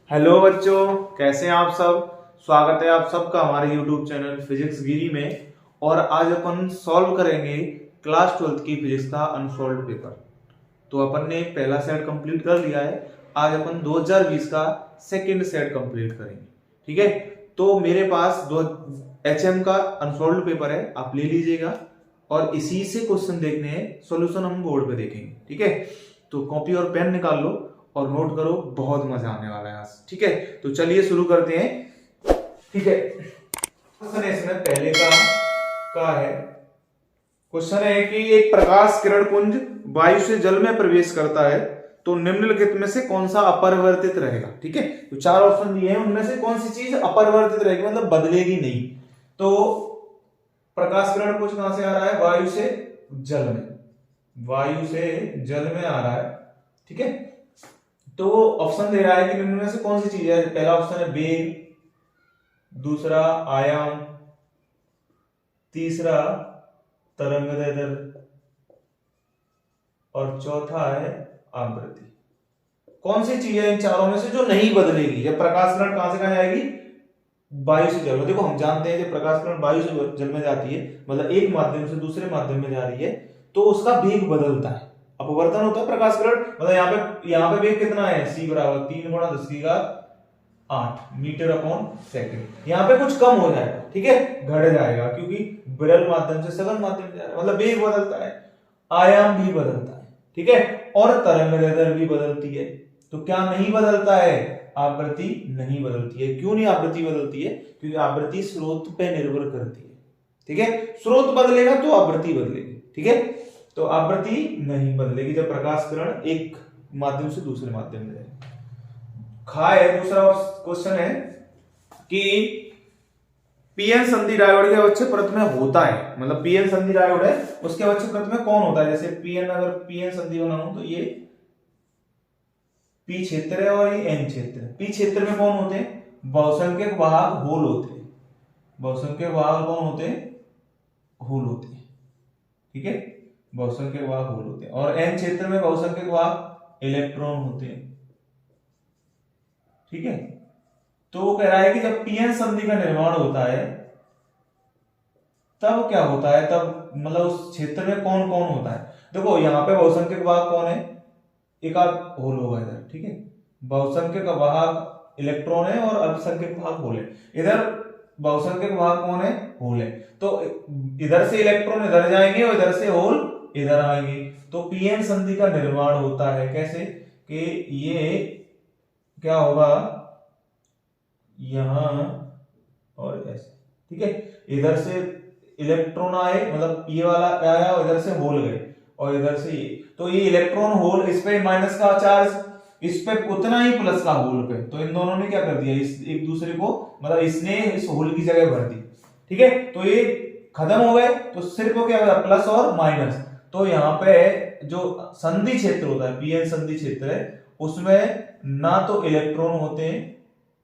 Hello बच्चों, कैसे हैं आप सब। स्वागत है आप सबका हमारे YouTube चैनल फिजिक्स गिरी में। और आज अपन सॉल्व करेंगे क्लास 12th की फिजिक्स का अनसॉल्व्ड पेपर। तो अपन ने पहला सेट कंप्लीट कर लिया है। आज अपन 2020 का सेकंड सेट कंप्लीट करेंगे। ठीक है, तो मेरे पास दो HM का अनसॉल्व्ड पेपर है, आप ले लीजिएगा और इसी से क्वेश्चन देखने हैं, सॉल्यूशन हम बोर्ड पे देखेंगे। ठीक है, तो कॉपी और पेन निकाल लो और नोट करो, बहुत मजा आने वाला है आज। ठीक है, तो चलिए शुरू करते हैं। ठीक है, क्वेश्चन है इसमें पहले का है। क्वेश्चन है कि एक प्रकाश किरण पुंज वायु से जल में प्रवेश करता है तो निम्नलिखित में से कौन सा अपरिवर्तित रहेगा। ठीक है, तो चार ऑप्शन दिए हैं, उनमें से कौन सी चीज अपरिवर्तित रहेगी, मतलब बदलेगी नहीं। तो प्रकाश किरण पुंज कहां से आ रहा है, वायु से जल में, वायु से जल में आ रहा है। ठीक है, तो ऑप्शन दे रहा है कि निम्न में से कौन सी चीज है। पहला ऑप्शन है वेग, दूसरा आयाम, तीसरा तरंगदैर्ध्य और चौथा है आवृत्ति। कौन सी चीज है इन चारों में से जो नहीं बदलेगी। जब प्रकाश किरण कहां से कहां जाएगी, वायु से जल में। देखो हम जानते हैं जब प्रकाश किरण वायु से जल में जाती है, मतलब एक माध्यम से दूसरे माध्यम में जा रही है, तो उसका वेग बदलता है, अपवर्तन होता है प्रकाश किरण। मतलब यहाँ पे वेग कितना है, c बराबर 3 गुणा 10 की घात 8 मीटर अपॉन सेकंड। यहाँ पे कुछ कम हो जाएगा, ठीक है, घट जाएगा, क्योंकि विरल माध्यम से सघन माध्यम में जा रहा है, मतलब वेग बदलता है, आयाम भी बदलता है। ठीक है, और तरंगदैर्ध्य भी बदलती है। तो क्या नहीं बदलता है, आवृत्ति नहीं बदलती है। क्यों नहीं आवृत्ति बदलती है, क्योंकि आवृत्ति स्रोत पे निर्भर करती है। ठीक है, स्रोत बदलेगा तो आवृत्ति बदलेगी। ठीक है, तो आवृत्ति नहीं बदलेगी जब प्रकाश किरण एक माध्यम से दूसरे माध्यम में जाएगी। है दूसरा क्वेश्चन है कि पीएन संधि डायोड के अवच्छेद परत में होता है, मतलब पीएन संधि डायोड है, उसके अवच्छेद परत में कौन होता है। जैसे पीएन, अगर पीएन संधि बनाऊं तो ये पी क्षेत्र है और ये एन क्षेत्र है। पी क्षेत्र में कौन होते हैं, बहुसंख्यक वाहक होल होते हैं। बहुसंख्यक वाहक कौन होते हैं, होल होते हैं। ठीक है, बहुसंख्यक वाहक होल होते हैं। और एन क्षेत्र में बहुसंख्यक वाहक इलेक्ट्रॉन होते हैं। ठीक है, तो वो कह रहा है कि जब पीएन संधि का निर्माण होता है तब क्या होता है, तब मतलब उस क्षेत्र में कौन कौन होता है। देखो यहाँ पे बहुसंख्यक वाहक कौन है, एक आध होल होगा इधर। ठीक है, बहुसंख्यक वाहक इलेक्ट्रॉन है और अल्पसंख्यक वाहक होल है। इधर बहुसंख्यक वाहक कौन है, होल है। तो इधर से इलेक्ट्रॉन इधर जाएंगे और इधर से होल इधर आएंगे, तो पीएन संधि का निर्माण होता है। कैसे कि ये क्या होगा, यहां और ऐसे। ठीक है, इधर से इलेक्ट्रॉन आए, मतलब ये वाला आया और इधर से होल गए, और इधर से ये, तो ये इलेक्ट्रॉन होल, इस पे माइनस का चार्ज, इस पे उतना ही प्लस का होल पे, तो इन दोनों ने क्या कर दिया, इस एक दूसरे को, मतलब इसने इस होल की जगह भर दी। ठीक है, तो ये खत्म हो गए, तो सिर्फ क्या होगा, प्लस और माइनस। तो यहाँ पे जो संधि क्षेत्र होता है, पीएन संधि क्षेत्र है, उसमें ना तो इलेक्ट्रॉन होते हैं,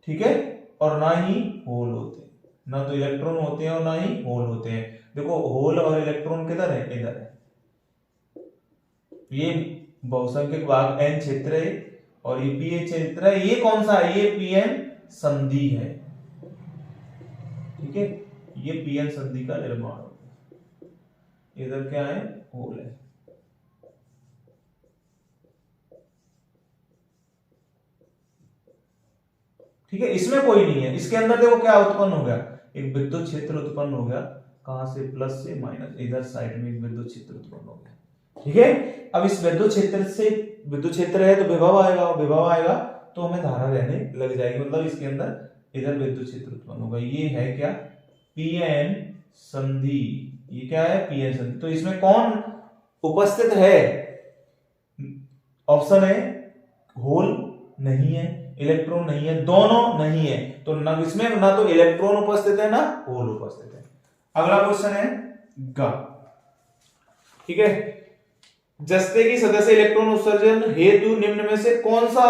ठीक है, और ना ही होल होते हैं। ना तो इलेक्ट्रॉन होते हैं और ना ही होल होते हैं। देखो होल और इलेक्ट्रॉन किधर है, इधर है। ये बहुसंख्यक वाहक एन क्षेत्र है और ये पीएन क्षेत्र है। ये कौन सा है, ये पीएन संधि है। ठीक है, ये पीएन संधि का निर्माण होता है। इधर क्या है, होल है। ठीक है, इसमें कोई नहीं है। इसके अंदर देखो क्या उत्पन्न हो गया, एक विद्युत क्षेत्र उत्पन्न हो गया। कहां से, प्लस से माइनस, इधर साइड में एक विद्युत क्षेत्र उत्पन्न हो गया। ठीक है, अब इस विद्युत क्षेत्र से, विद्युत क्षेत्र है तो विभव आएगा, विभव आएगा तो हमें धारा रहने लग जाएगी, मतलब इसके अंदर इधर विद्युत क्षेत्र उत्पन्न होगा। ये है क्या, पीएन संधि। ये क्या है, पीएन संधि। तो इसमें कौन उपस्थित है, ऑप्शन है होल नहीं है, इलेक्ट्रॉन नहीं है, दोनों नहीं है। तो न इसमें ना तो इलेक्ट्रॉन उपस्थित है ना होल उपस्थित है। अगला क्वेश्चन है ग। ठीक है, जस्ते की सतह से इलेक्ट्रॉन उत्सर्जन हेतु निम्न में से कौन सा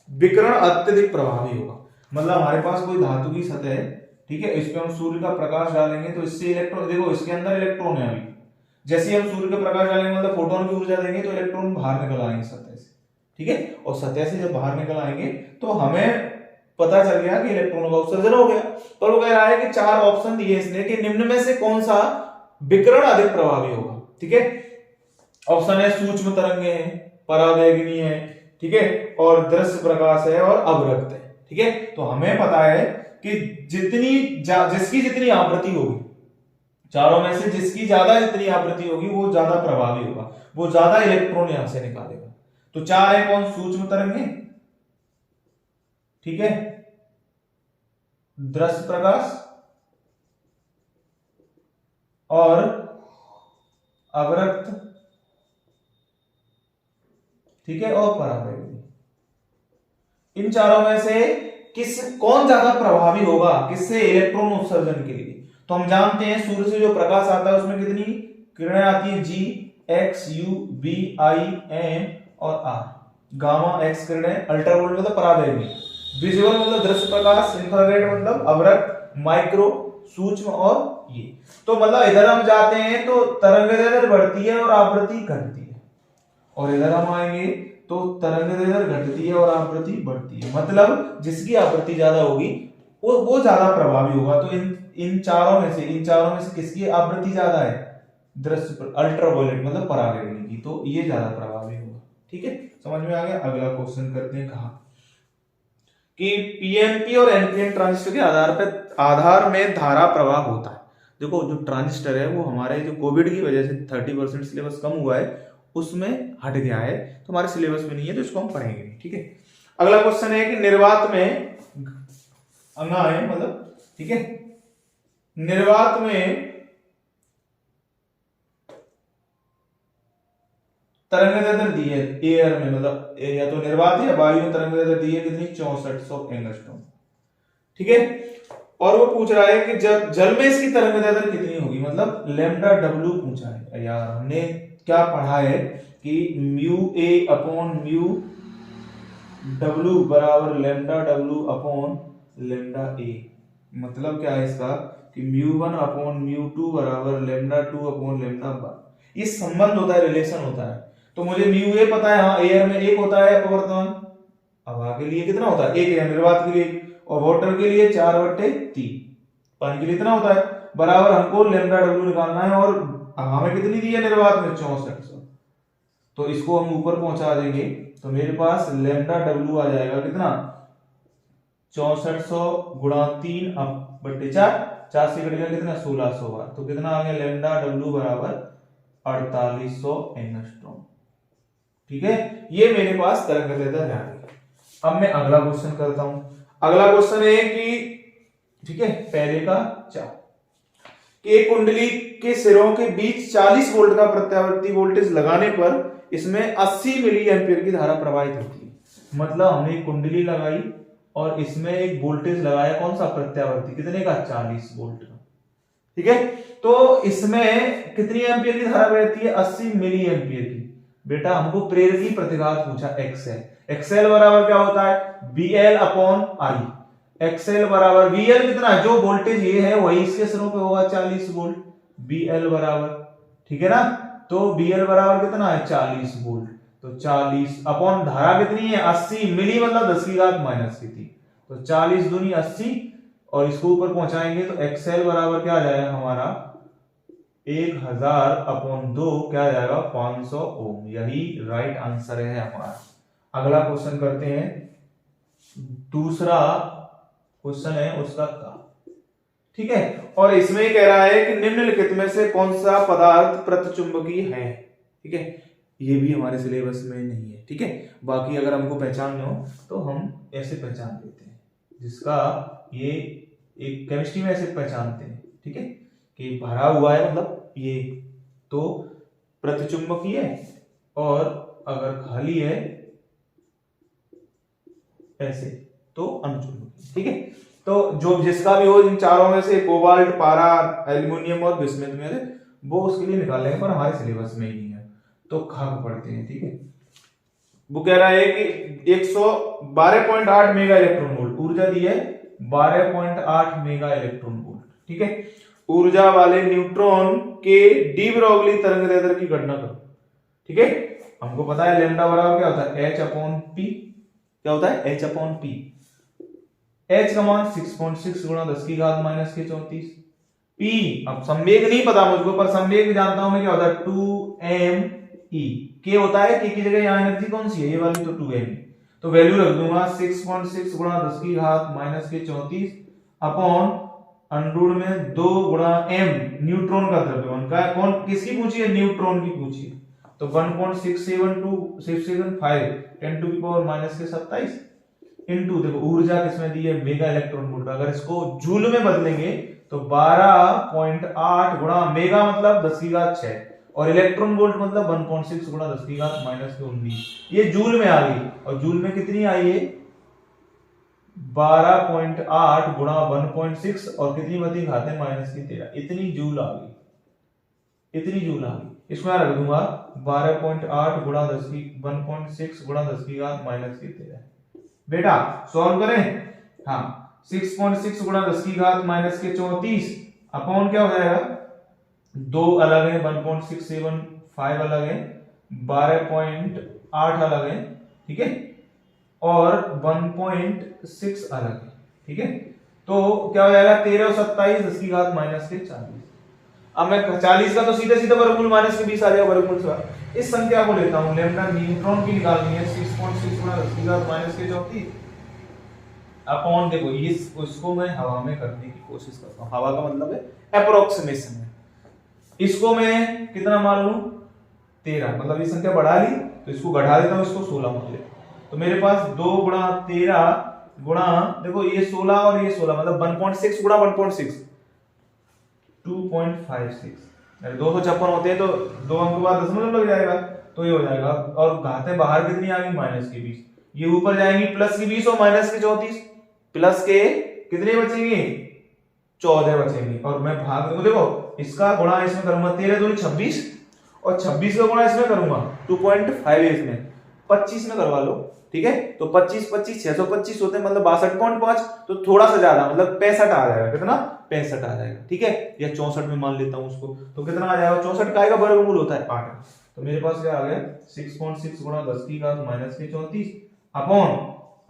विकिरण अत्यधिक प्रभावी होगा। मतलब हमारे पास कोई धातु की सतह है, ठीक है, इस पे हम सूर्य का प्रकाश डालेंगे तो इससे इलेक्ट्रॉन, देखो इसके अंदर इलेक्ट्रॉन है अभी, जैसे हम सूर्य का प्रकाश डालेंगे मतलब फोटोन की ऊर्जा देंगे तो इलेक्ट्रॉन बाहर निकल आएंगे सतह से। ठीक है। और सतह से जब बाहर निकल आएंगे तो हमें पता चल गया कि इलेक्ट्रॉनों का उत्सर्जन हो गया। पर वो कह रहा है कि 4 ऑप्शन दिए इसने कि निम्न में से कौन सा विकिरण अधिक प्रभावी होगा। ठीक है, ऑप्शन है सूक्ष्म तरंगे हैं, परावैगिनी है, ठीक है, और दृश्य प्रकाश है और अवरक्त है। ठीक है, तो हमें पता है कि जिसकी जितनी आवृत्ति होगी, चारों में से जिसकी ज्यादा जितनी आवृत्ति होगी वो ज्यादा प्रभावी होगा, वो ज्यादा इलेक्ट्रॉन यहां से निकालेगा। तो 4 है कौन? सूक्ष्म तरंगे, ठीक है, दृश्य प्रकाश और अवरक्त, ठीक है, और परावैगिनी। इन चारों में से कौन ज्यादा प्रभावी होगा किससे इलेक्ट्रॉन उत्सर्जन के लिए? तो हम जानते हैं सूर्य से जो प्रकाश आता है उसमें कितनी किरणें आती है? G, X, U, V, I, M और R। गामा एक्स किरणें, अल्ट्रावायलेट मतलब परावैगिनी, विजुअल मतलब दृश्य प्रकाश, इंफ्रारेड मतलब अवरक्त, माइक्रो सूक्ष्म और ये। तो मतलब इधर हम जाते हैं तो तरंगदैर्घ्य बढ़ती है और आवृत्ति घटती है, और इधर हम आएंगे तो तरंगदैर्घ्य घटती है और आवृत्ति बढ़ती है। मतलब जिसकी आवृत्ति ज्यादा होगी वो ज्यादा प्रभावी होगा। तो इन चारों में से किसकी आवृत्ति ज्यादा है? दृश्य अल्ट्रावायलेट मतलब परावैगिनी की, तो ये ज्यादा प्रभावी होगा। ठीक है, समझ में आ गया। अगला क्वेश्चन करते हैं। कहा कि पीएनपी और एनपीएन ट्रांजिस्टर के आधार में धारा प्रवाह होता है। देखो जो ट्रांजिस्टर है वो हमारे जो कोविड की वजह से 30% सिलेबस कम हुआ है उसमें हट गया है, तो हमारे सिलेबस में नहीं है, तो इसको हम पढ़ेंगे नहीं। ठीक है, अगला क्वेश्चन है कि निर्वात में अंगा है मतलब, ठीक है, निर्वात में तरंगदैर्घ्य दी है एयर में, मतलब या तो निर्वात या वायु में तरंगदैर्घ्य दी है कितनी? 6400 एंगस्ट्रॉम। ठीक है, और वो पूछ रहा है कि जब जल में इसकी तरंगदैर्घ्य कितनी होगी, मतलब लैम्डा डब्ल्यू पूछा है। यार हमने क्या पढ़ा है कि mu A upon mu W बराबर lambda W upon lambda A. मतलब क्या है इसका कि mu one upon mu two बराबर lambda two upon lambda one. ये संबंध होता है, रिलेशन होता है। तो मुझे म्यू ए पता है, हाँ एयर में एक होता है अपवर्तन, हवा के लिए कितना होता है? एक है, निर्वात के लिए, और वाटर के लिए 4/3, पानी के लिए इतना होता है, बराबर हमको लैम्डा डब्ल्यू निकालना है, और हमें कितनी दी है निर्वात में? 6400। तो इसको हम ऊपर पहुंचा देंगे तो मेरे पास लैम्डा डब्ल्यू आ जाएगा कितना? 6400 गुणा 3/4, 4 से कट गया कितना? 1600 बार। तो कितना आ गया? लैम्डा डब्ल्यू बराबर 4800 एंगस्ट्रॉम। ठीक है, ये मेरे पास तरंगदैर्घ्य आ गया। अब मैं अगला क्वेश्चन करता हूं। अगला क्वेश्चन है कि ठीक है, पहले का 4 कि एक कुंडली के सिरों के बीच 40 वोल्ट का प्रत्यावर्ती वोल्टेज लगाने पर इसमें 80 मिली एम्पीयर की धारा प्रवाहित होती है। मतलब हमने एक कुंडली लगाई और इसमें एक वोल्टेज लगाया, कौन सा? प्रत्यावर्ती, कितने का? 40 वोल्ट का। ठीक है, तो इसमें कितनी एम्पीयर की धारा बहती है? 80 मिली एम्पीयर की। बेटा हमको प्रेरक की प्रतिघात पूछा, एक्सएल। एक्सएल बराबर क्या होता है? BL upon I. एक्सएल बराबर बीएल कितना है? जो वोल्टेज ये है वही इसके सिरों पे होगा, 40 वोल्ट। बीएल बराबर, ठीक है ना, तो बीएल बराबर कितना है? 40 वोल्ट। तो 40 अपॉन धारा कितनी है? 80 मिली, मतलब 10 की घात माइनस की थी, तो 40 दूनी 80, और इसको ऊपर पहुंचाएंगे तो एक्सएल बराबर क्या आ जाएगा हमारा? 1000 अपॉन 2 क्या आ जाएगा? 500 ओम। यही राइट आंसर है हमारा। अगला क्वेश्चन करते हैं। दूसरा क्वेश्चन है उसका का, ठीक है, और इसमें कह रहा है कि निम्नलिखित में से कौन सा पदार्थ प्रतिचुंबकीय है। ठीक है, ये भी हमारे सिलेबस में नहीं है। ठीक है, बाकी अगर हमको पहचानना हो तो हम ऐसे पहचान लेते हैं, जिसका ये एक केमिस्ट्री में ऐसे पहचानते हैं। ठीक है, कि भरा हुआ है मतलब ये तो प्रतिचुंबकीय है, और अगर खाली है ऐसे तो अनुचुंबकीय। ठीक है, तो जो जिसका भी हो इन चारों में से कोबाल्ट, पारा, एल्युमिनियम और बिस्मथ में से वो उसके लिए निकाल लेंगे, पर हमारे सिलेबस में ही नहीं है, तो खाक पढ़ते हैं। ठीक है, वो कह रहा है कि 112.8 मेगा इलेक्ट्रॉन वोल्ट ऊर्जा दी है, 12.8 मेगा इलेक्ट्रॉन वोल्ट। ठीक है, ऊर्जा वाले न्यूट्रॉन के डी ब्रोगली तरंगदैर्घ्य की गणना करो। ठीक है, हमको पता है लेमडा बराबर क्या होता है, एच अपॉन पी। क्या होता है, एच अपॉन पी। एच का मान 6.6 गुणा 10 की घात माइनस के 34। पी, अब संवेग नहीं पता मुझको, पर संवेग भी जानता हूं मैं, क्या होता है 2m e। के होता है, के की जगह यहाँ एनर्जी कौन सी है, ये वाली, तो 2m। तो वैल्यू रख दूंगा 6.6 गुणा 10 की घात माइनस के 34 अपॉन अंडरूट में 2 गुणा m, न्यूट्रॉन का द्रव्यमान का, कौन किसकी पूछी है, न्यूट्रॉन की पूछी है। तो 1.6725 10 टू द पावर माइनस के 27 इनटू, देखो ऊर्जा किसमें दी है, मेगा इलेक्ट्रॉन वोल्ट। अगर इसको जूल में बदलेंगे तो 12.8 गुणा, मेगा मतलब 10 की घात 6 और इलेक्ट्रॉन वोल्ट मतलब 1.6 गुणा 10 की घात माइनस के 19। ये जूल में आ गई, और जूल में कितनी आई है, 12.8 गुणा 1.6 और कितनी बची, घातें माइनस की 13। इतनी जूल आ गई, इतनी जूल आ गई। इसमें रख दूंगा 12.8 गुणा 10 की 1.6 गुणा 10 की घात माइनस की 13। बेटा सॉल्व करें, हाँ 6.6 गुणा 10 की घात माइनस के 34 अपॉन क्या हो जाएगा, दो अलग है, 1.675 अलग है, 12.8 अलग है, ठीक है, और 1.6 अलग है, ठीक है। तो क्या हो जाएगा, 13 और 27 10 की घात माइनस के 40। अब मैं 40 का तो सीधे सीधे वर्गमूल माइनस के 20 आ जाएगा वर्गमूल से। इस संख्या को लेता हूं, लैम्डा न्यूट्रॉन की निकालनी है, 6.6 गुणा 10 की घात माइनस के 34 अपॉन, देखो इसको मैं हवा में करने की कोशिश करता हूं, हवा का मतलब है अप्रोक्सीमेशन है। इसको मैं कितना मान लूं, 13, मतलब ये संख्या बढ़ा ली तो इसको घटा देता हूं, इसको 16 मान ले। तो मेरे पास 2 गुणा 13 गुणा, देखो ये 16 और ये 16 मतलब 1.6 गुणा 1.6 2.56, 256 होते हैं तो 2 अंक के बाद दशमलव लग जाएगा, तो ये हो जाएगा। और घातें बाहर कितनी आ गई, माइनस के 20, ये ऊपर जाएंगी प्लस की 20 और माइनस के 34, प्लस के कितने बचेंगे, 14 बचेंगे। और मैं भाग दूंगा, देखो इसका गुणा इसमें करूंगा, 13 दूनी 26 और 26 का गुणा इसमें करूंगा 2.5 इसमें 25 में करवा लो, ठीक है। तो 25 25 625 होते हैं, मतलब 62.5, तो थोड़ा सा ज्यादा मतलब 65 आ जाएगा, कितना 65 आ जाएगा, ठीक है, या 64 में मान लेता हूं उसको, तो कितना आ जाएगा, 64 का वर्गमूल होता है 8। तो मेरे पास क्या आ गया, 6.6 गुणा 10 की घात माइनस के 34 अपॉन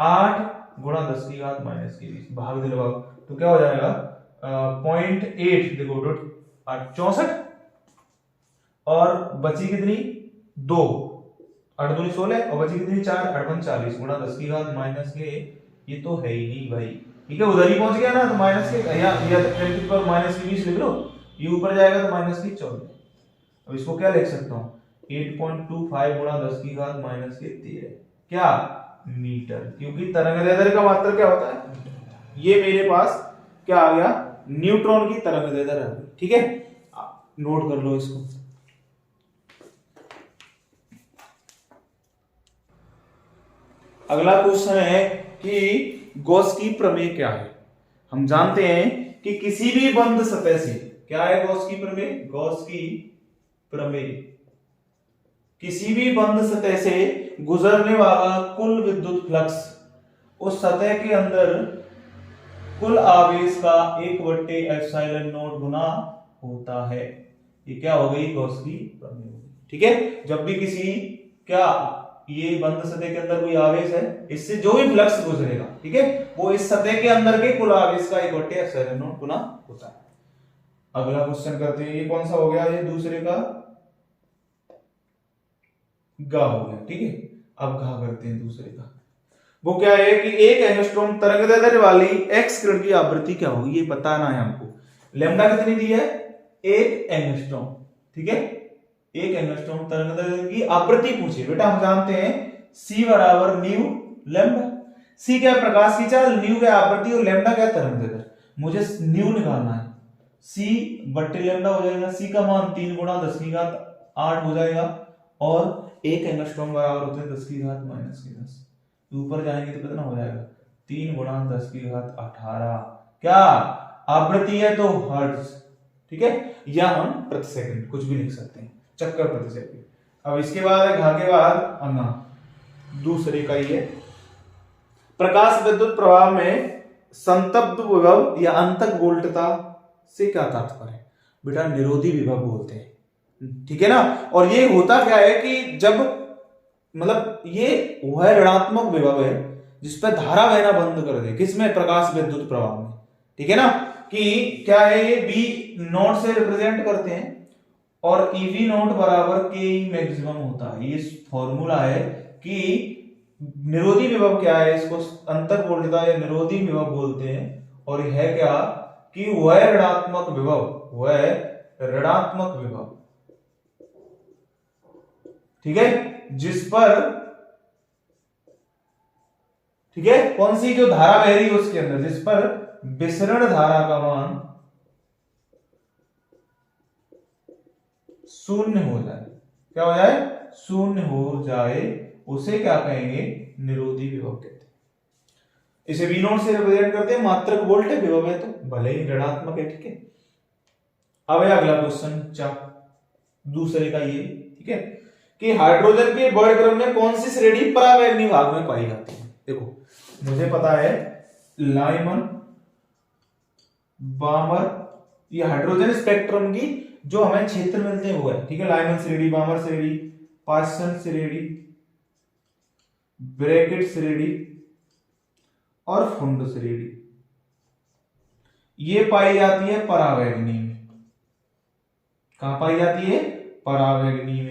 8 गुणा 10 की घात माइनस के 20, भाग दिलवाओ, तो क्या हो जाएगा 0.8, देखो 64 और बची कितनी 2, 8 दूनी 16 और बची कितनी 4, 8 40 गुणा 10 की घात माइनस के, ये तो है ही नहीं भाई, ठीक है, उधर ही पहुंच गया ना, तो माइनस के या 10 की पावर माइनस की 20 लिख लो, ये ऊपर जाएगा तो माइनस की 14। अब इसको क्या लिख सकता हूं, 8.25 गुणा 10 की घात माइनस के 13, क्या मीटर, क्योंकि तरंगदैर्ध्य का मात्रक क्या होता है, ये मेरे पास क्या आ गया, न्यूट्रॉन की तरंगदैर्ध्य है, ठीक है, नोट कर लो इसको। अगला क्वेश्चन है कि गॉस की प्रमेय क्या है। हम जानते हैं कि किसी भी बंद सतह से, क्या है गॉस की प्रमेय, गॉस की प्रमेय किसी भी बंद सतह से गुजरने वाला कुल विद्युत फ्लक्स उस सतह के अंदर कुल आवेश का 1/ε0 गुना होता है। ये क्या हो गई, गॉस की प्रमेय हो गई, ठीक है। जब भी किसी, क्या ये बंद सतह के अंदर कोई आवेश है, इससे जो भी फ्लक्स गुजरेगा, ठीक है, वो इस सतह के अंदर के कुल आवेश का 1/ε0 गुना होता है। अगला क्वेश्चन करते हैं, ये कौन सा हो गया, ये दूसरे का गा हो गया, ठीक है। अब घा करते हैं दूसरे का, वो क्या है कि एक एंगस्ट्रॉम तरंगदैर्ध्य वाली एक्स किरण की आवृत्ति क्या होगी, ये बताना है हमको। लैम्डा कितनी दी है, 1 एंगस्ट्रॉम, ठीक है, 1 एंगस्ट्रॉम तरंगदैर्ध्य की आवृत्ति पूछी बेटा। हम जानते हैं c बराबर न्यू लैम्डा, c क्या प्रकाश की चाल, न्यू क्या आवृत्ति और लैम्डा क्या तरंगदैर्ध्य। मुझे न्यू निकालना है, c बट्टे लैम्डा हो जाएगा, c का मान 3 गुणा 10 की घात 8 हो जाएगा, और 1 एंगस्ट्रॉम बराबर होते हैं 10 की घात माइनस के 10, ऊपर जाएंगे तो कितना हो जाएगा 3 गुणा 10 की घात 18, क्या आवृत्ति है तो हर्ट्ज, ठीक है, या हम प्रति सेकंड कुछ भी लिख सकते हैं, चक्कर प्रति सेकंड। अब इसके बाद है घा के बाद अन्ना, दूसरे का ही है। प्रकाश विद्युत प्रवाह में संतप्त विभव या अंतक वोल्टता से क्या तात्पर्य है, बेटा निरोधी विभव बोलते हैं, ठीक है ना। और ये होता क्या है कि जब मतलब ये वह ऋणात्मक विभव है जिस पर धारा बहना बंद कर दे, किसमें, प्रकाश विद्युत प्रवाह में। ठीक है ना, कि क्या है ये बी नॉट से रिप्रेजेंट करते हैं और ईवी नॉट बराबर के मैक्सिमम होता है। ये फॉर्मूला है कि निरोधी विभव क्या है, इसको अंतर वोल्टता या निरोधी विभव बोलते हैं। और यह है क्या कि वह ऋणात्मक विभव, वह ऋणात्मक विभव, ठीक है, जिस पर, ठीक है, कौन सी जो धारा बह रही है उसके अंदर, जिस पर विसरण धारा का मान शून्य हो जाए, क्या हो जाए, शून्य हो जाए, उसे क्या कहेंगे, निरोधी विभव कहते हैं। इसे V नॉट से रिप्रेजेंट करते हैं, मात्रक वोल्ट है, विभव है तो भले ही ऋणात्मक है। ठीक है, अब है अगला क्वेश्चन दूसरे का ये, ठीक है, कि हाइड्रोजन के वर्णक्रम में कौन सी श्रेणी परावैंगनी भाग में पाई जाती है। देखो मुझे पता है लाइमन, बामर, ये हाइड्रोजन स्पेक्ट्रम की जो हमें क्षेत्र मिलते हैं वो है। ठीक है, लाइमन श्रेणी, बामर श्रेणी, पाइसन श्रेणी, ब्रैकेट श्रेणी और फुंड श्रेणी, ये पाई जाती है परावैंगनी में। कहां पाई जाती है, परावैंगनी में।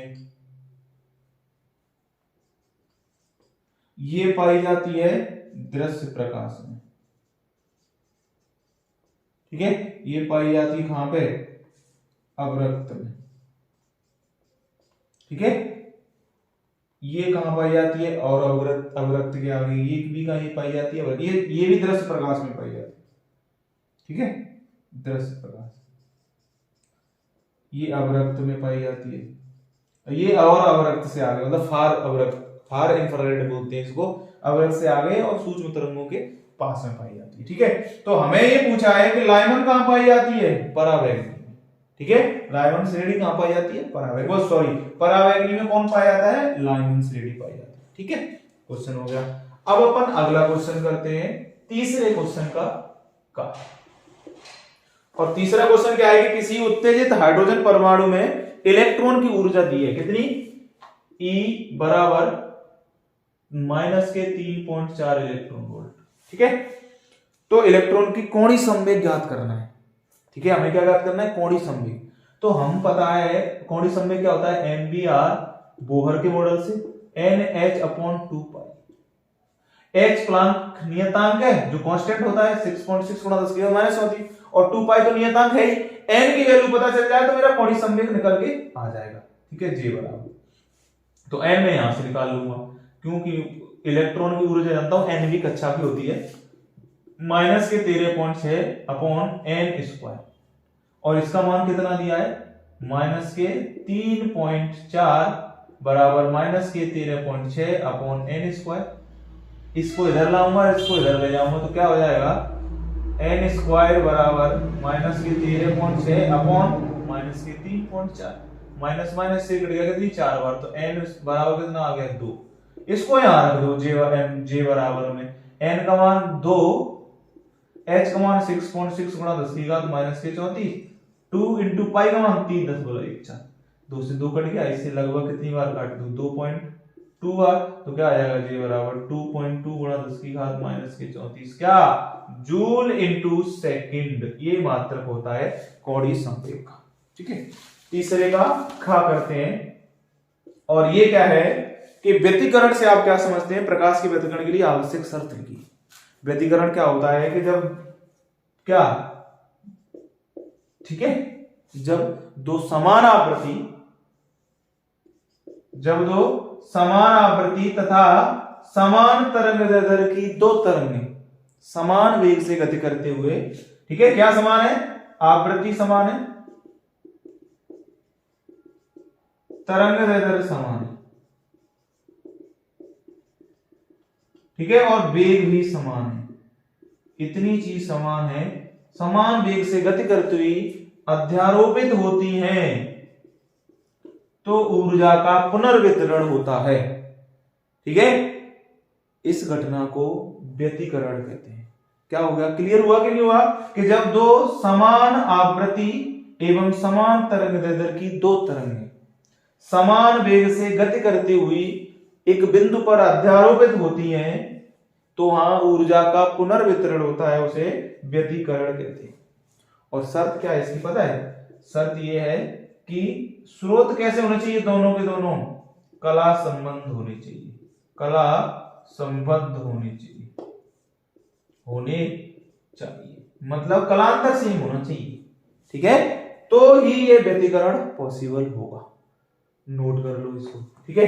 ये पाई जाती है दृश्य प्रकाश में। ठीक है, ये पाई जाती है कहां पे, अवरक्त में। ठीक है, ये कहां पाई जाती है, और अवरक्त, अवरक्त के आगे ये भी कहां पाई जाती है, ये भी दृश्य प्रकाश में पाई जाती है। ठीक है, दृश्य प्रकाश, ये अवरक्त में पाई जाती है। ये और अवरक्त से आगे, मतलब फार अवरक्त, फार इंफ्रारेड बोलते हैं इसको, अवरक्त से आगे और सूक्ष्म तरंगों के पास में पाई जाती है। ठीक है, तो हमें ये पूछा है कि लाइमन कहां पाई जाती है, परावैंगनी में। ठीक है, लाइमन श्रेणी कहां पाई जाती है, परावैंगनी, सॉरी परावैंगनी में कौन पाया जाता है, लाइमन श्रेणी पाई जाती है। ठीक है, क्वेश्चन हो गया। अब अपन अगला क्वेश्चन करते हैं, तीसरे क्वेश्चन का। और तीसरा क्वेश्चन क्या है कि किसी उत्तेजित हाइड्रोजन परमाणु में इलेक्ट्रॉन की ऊर्जा दी है, कितनी, E बराबर माइनस के 3.4 इलेक्ट्रॉन वोल्ट। ठीक है, तो इलेक्ट्रॉन की कोणीय संवेग ज्ञात करना है। ठीक है, हमें क्या ज्ञात करना है, कोणीय संवेग। तो हम पता है कोणीय संवेग क्या होता है, MBR बोहर के मॉडल से NH/2 H प्लांक नियतांक है जो कांस्टेंट होता है 6.6 गुणा 10 की पावर -4, और 2 पाई तो नियतांक है ही। n की वैल्यू पता चल जाए तो मेरा कोणीय संवेग निकल के आ जाएगा। ठीक है, J बराबर, तो n मैं यहां से निकाल लूंगा क्योंकि इलेक्ट्रॉन की ऊर्जा जानता हूं, n भी कक्षा की होती है, माइनस के 13.6 अपॉन n स्क्वायर, और इसका मान कितना दिया है, माइनस के 3.4 बराबर माइनस के 13.6 अपॉन n स्क्वायर। इसको इधर लाऊंगा, इसको इधर ले जाऊंगा तो क्या हो जाएगा, n स्क्वायर बराबर माइनस के 13.6 अपॉन माइनस के 3.4, माइनस माइनस से कट गया कितनी, 4 बार, तो n बराबर कितना आ गया, 2। इसको यहां रख दो, J बराबर में n का मान 2, h का मान 6.6 गुणा 10 की घात माइनस के 34, 2 इंटू पाई का मान 3.14, 2 से 2 कट गया, इससे लगभग कितनी बार काट दूं, 2.2 बार, तो क्या आ जाएगा, J बराबर 2.2 गुणा 10 की घात माइनस के 34, क्या, जूल इंटू सेकंड। ये मात्रक होता है कोणीय संवेग का। ठीक है, तीसरे का खा करते हैं, और ये क्या है कि व्यतिकरण से आप क्या समझते हैं, प्रकाश के व्यतिकरण के लिए आवश्यक शर्त की। व्यतिकरण क्या होता है कि जब क्या, ठीक है, जब दो समान आवृत्ति तथा समान तरंगदैर्घ्य की दो तरंगें समान वेग से गति करते हुए, ठीक है, क्या समान है, आवृत्ति समान है, तरंगदैर्घ्य समान है, ठीक है, और वेग भी समान है, इतनी चीज समान है, समान वेग से गति करती हुई अध्यारोपित होती हैं, तो ऊर्जा का पुनर्वितरण होता है। ठीक है, इस घटना को व्यतिकरण कहते हैं। क्या हो गया, क्लियर हुआ कि नहीं हुआ, कि जब दो समान आवृत्ति एवं समान तरंगदैर्घ्य की दो तरंगें समान वेग से गति करती हुई एक बिंदु पर अध्यारोपित होती हैं तो वहां ऊर्जा का पुनर्वितरण होता है, उसे व्यतिकरण कहते हैं। और शर्त क्या है इसकी पता है? शर्त यह है कि स्रोत कैसे होने चाहिए, दोनों के दोनों कला संबंध होने चाहिए, कला संबद्ध होने चाहिए, मतलब कलांतर से ही होना चाहिए, ठीक है, तो ही ये व्यतिकरण पॉसिबल होगा। नोट कर लो इसको, ठीक है।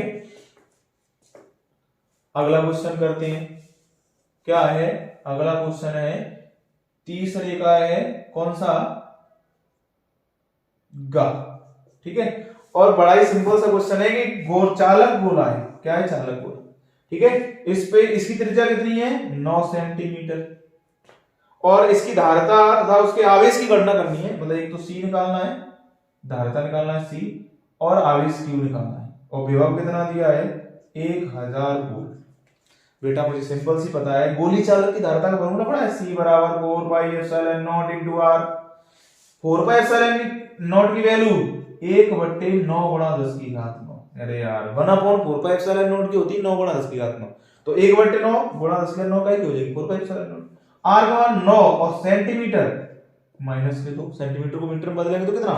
अगला क्वेश्चन करते हैं, क्या है अगला क्वेश्चन है तीसरे का है, कौन सा? गा, ठीक है। और बड़ा ही सिंपल सा क्वेश्चन है कि चालक गोला है, क्या है? चालक गोला, ठीक है। इस पे इसकी त्रिज्या कितनी है? 9 सेंटीमीटर, और इसकी धारिता तथा उसके आवेश की गणना करनी है, मतलब एक तो सी निकालना है, धारिता निकालना है सी, और आवेश क्यू निकालना है, और विभव कितना दिया है? 1000 वोल्ट। बेटा मुझे सिंपल सी पता है, गोली चालक की धारिता का फॉर्मूला पड़ा है, C बराबर 4πε0 इंटू R। 4πε0 की वैल्यू 1/9 गुणा 10 की घात 9। अरे यार 1/4πε0 की होती है 9 गुणा 10 की घात 9, तो 1/9 गुणा 10 की 9 का ही हो जाएगी 4πε0। R का मान 9 और सेंटीमीटर माइनस के, तो सेंटीमीटर को मीटर में बदलेंगे तो कितना?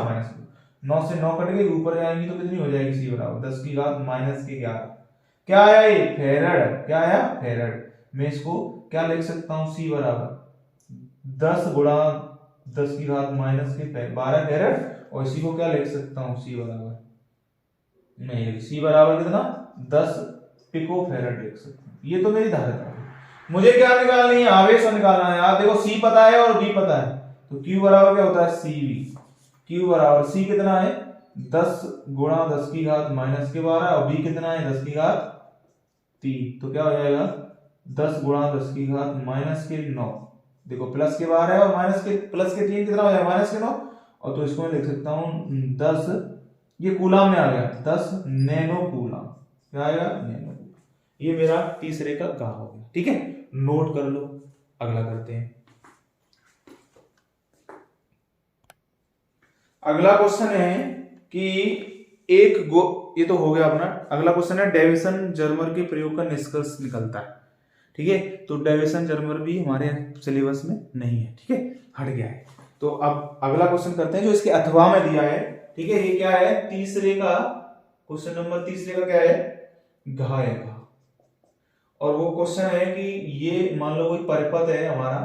-9 से 9 कट गई, ऊपर जाएंगी तो कितनी हो जाएगी? C बराबर 10 की घात -11। क्या आया ये? फेरड। क्या आया? फेरड। मैं इसको क्या लिख सकता हूं? C बराबर 10 गुणा 10 की घात -12 फेरड, और इसी को क्या लिख सकता हूं? C बराबर नहीं, C बराबर कितना? 10 पिको फेरड लिख सकता हूं। ये तो मेरी धारिता है। मुझे क्या निकालनी है? आवेश निकालना है यार। देखो C पता है और B पता है, तो Q बराबर क्या होता है? CV। Q बराबर C कितना है? 10 गुणा 10 की घात -12, और B कितना है? 10 की घात 3, तो क्या हो जाएगा? 10 गुणा 10 की घात -9, देखो प्लस के बाहर है, और प्लस के 3 कितना हो जाएगा? -9, और तो इसको मैं लिख सकता हूं 10, ये कूलाम में आ गया, 10 नैनो कूलाम। क्या आएगा? Nano coulomb. ये मेरा तीसरे का गा हो गया, ठीक है, नोट कर लो। अगला करते हैं। अगला क्वेश्चन है कि ये तो हो गया अपना। अगला क्वेश्चन है डेविसन जर्मर के प्रयोग का निष्कर्ष निकलता है, ठीक है। तो डेविसन जर्मर भी हमारे सिलेबस में नहीं है, ठीक है, हट गया है। तो अब अगला क्वेश्चन करते हैं जो इसके अथवा में दिया है, ठीक है। ये क्या है? तीसरे का क्वेश्चन नंबर तीसरे का क्या है? घा है, घा। और वो क्वेश्चन है कि ये मान लो कोई परिपथ है हमारा,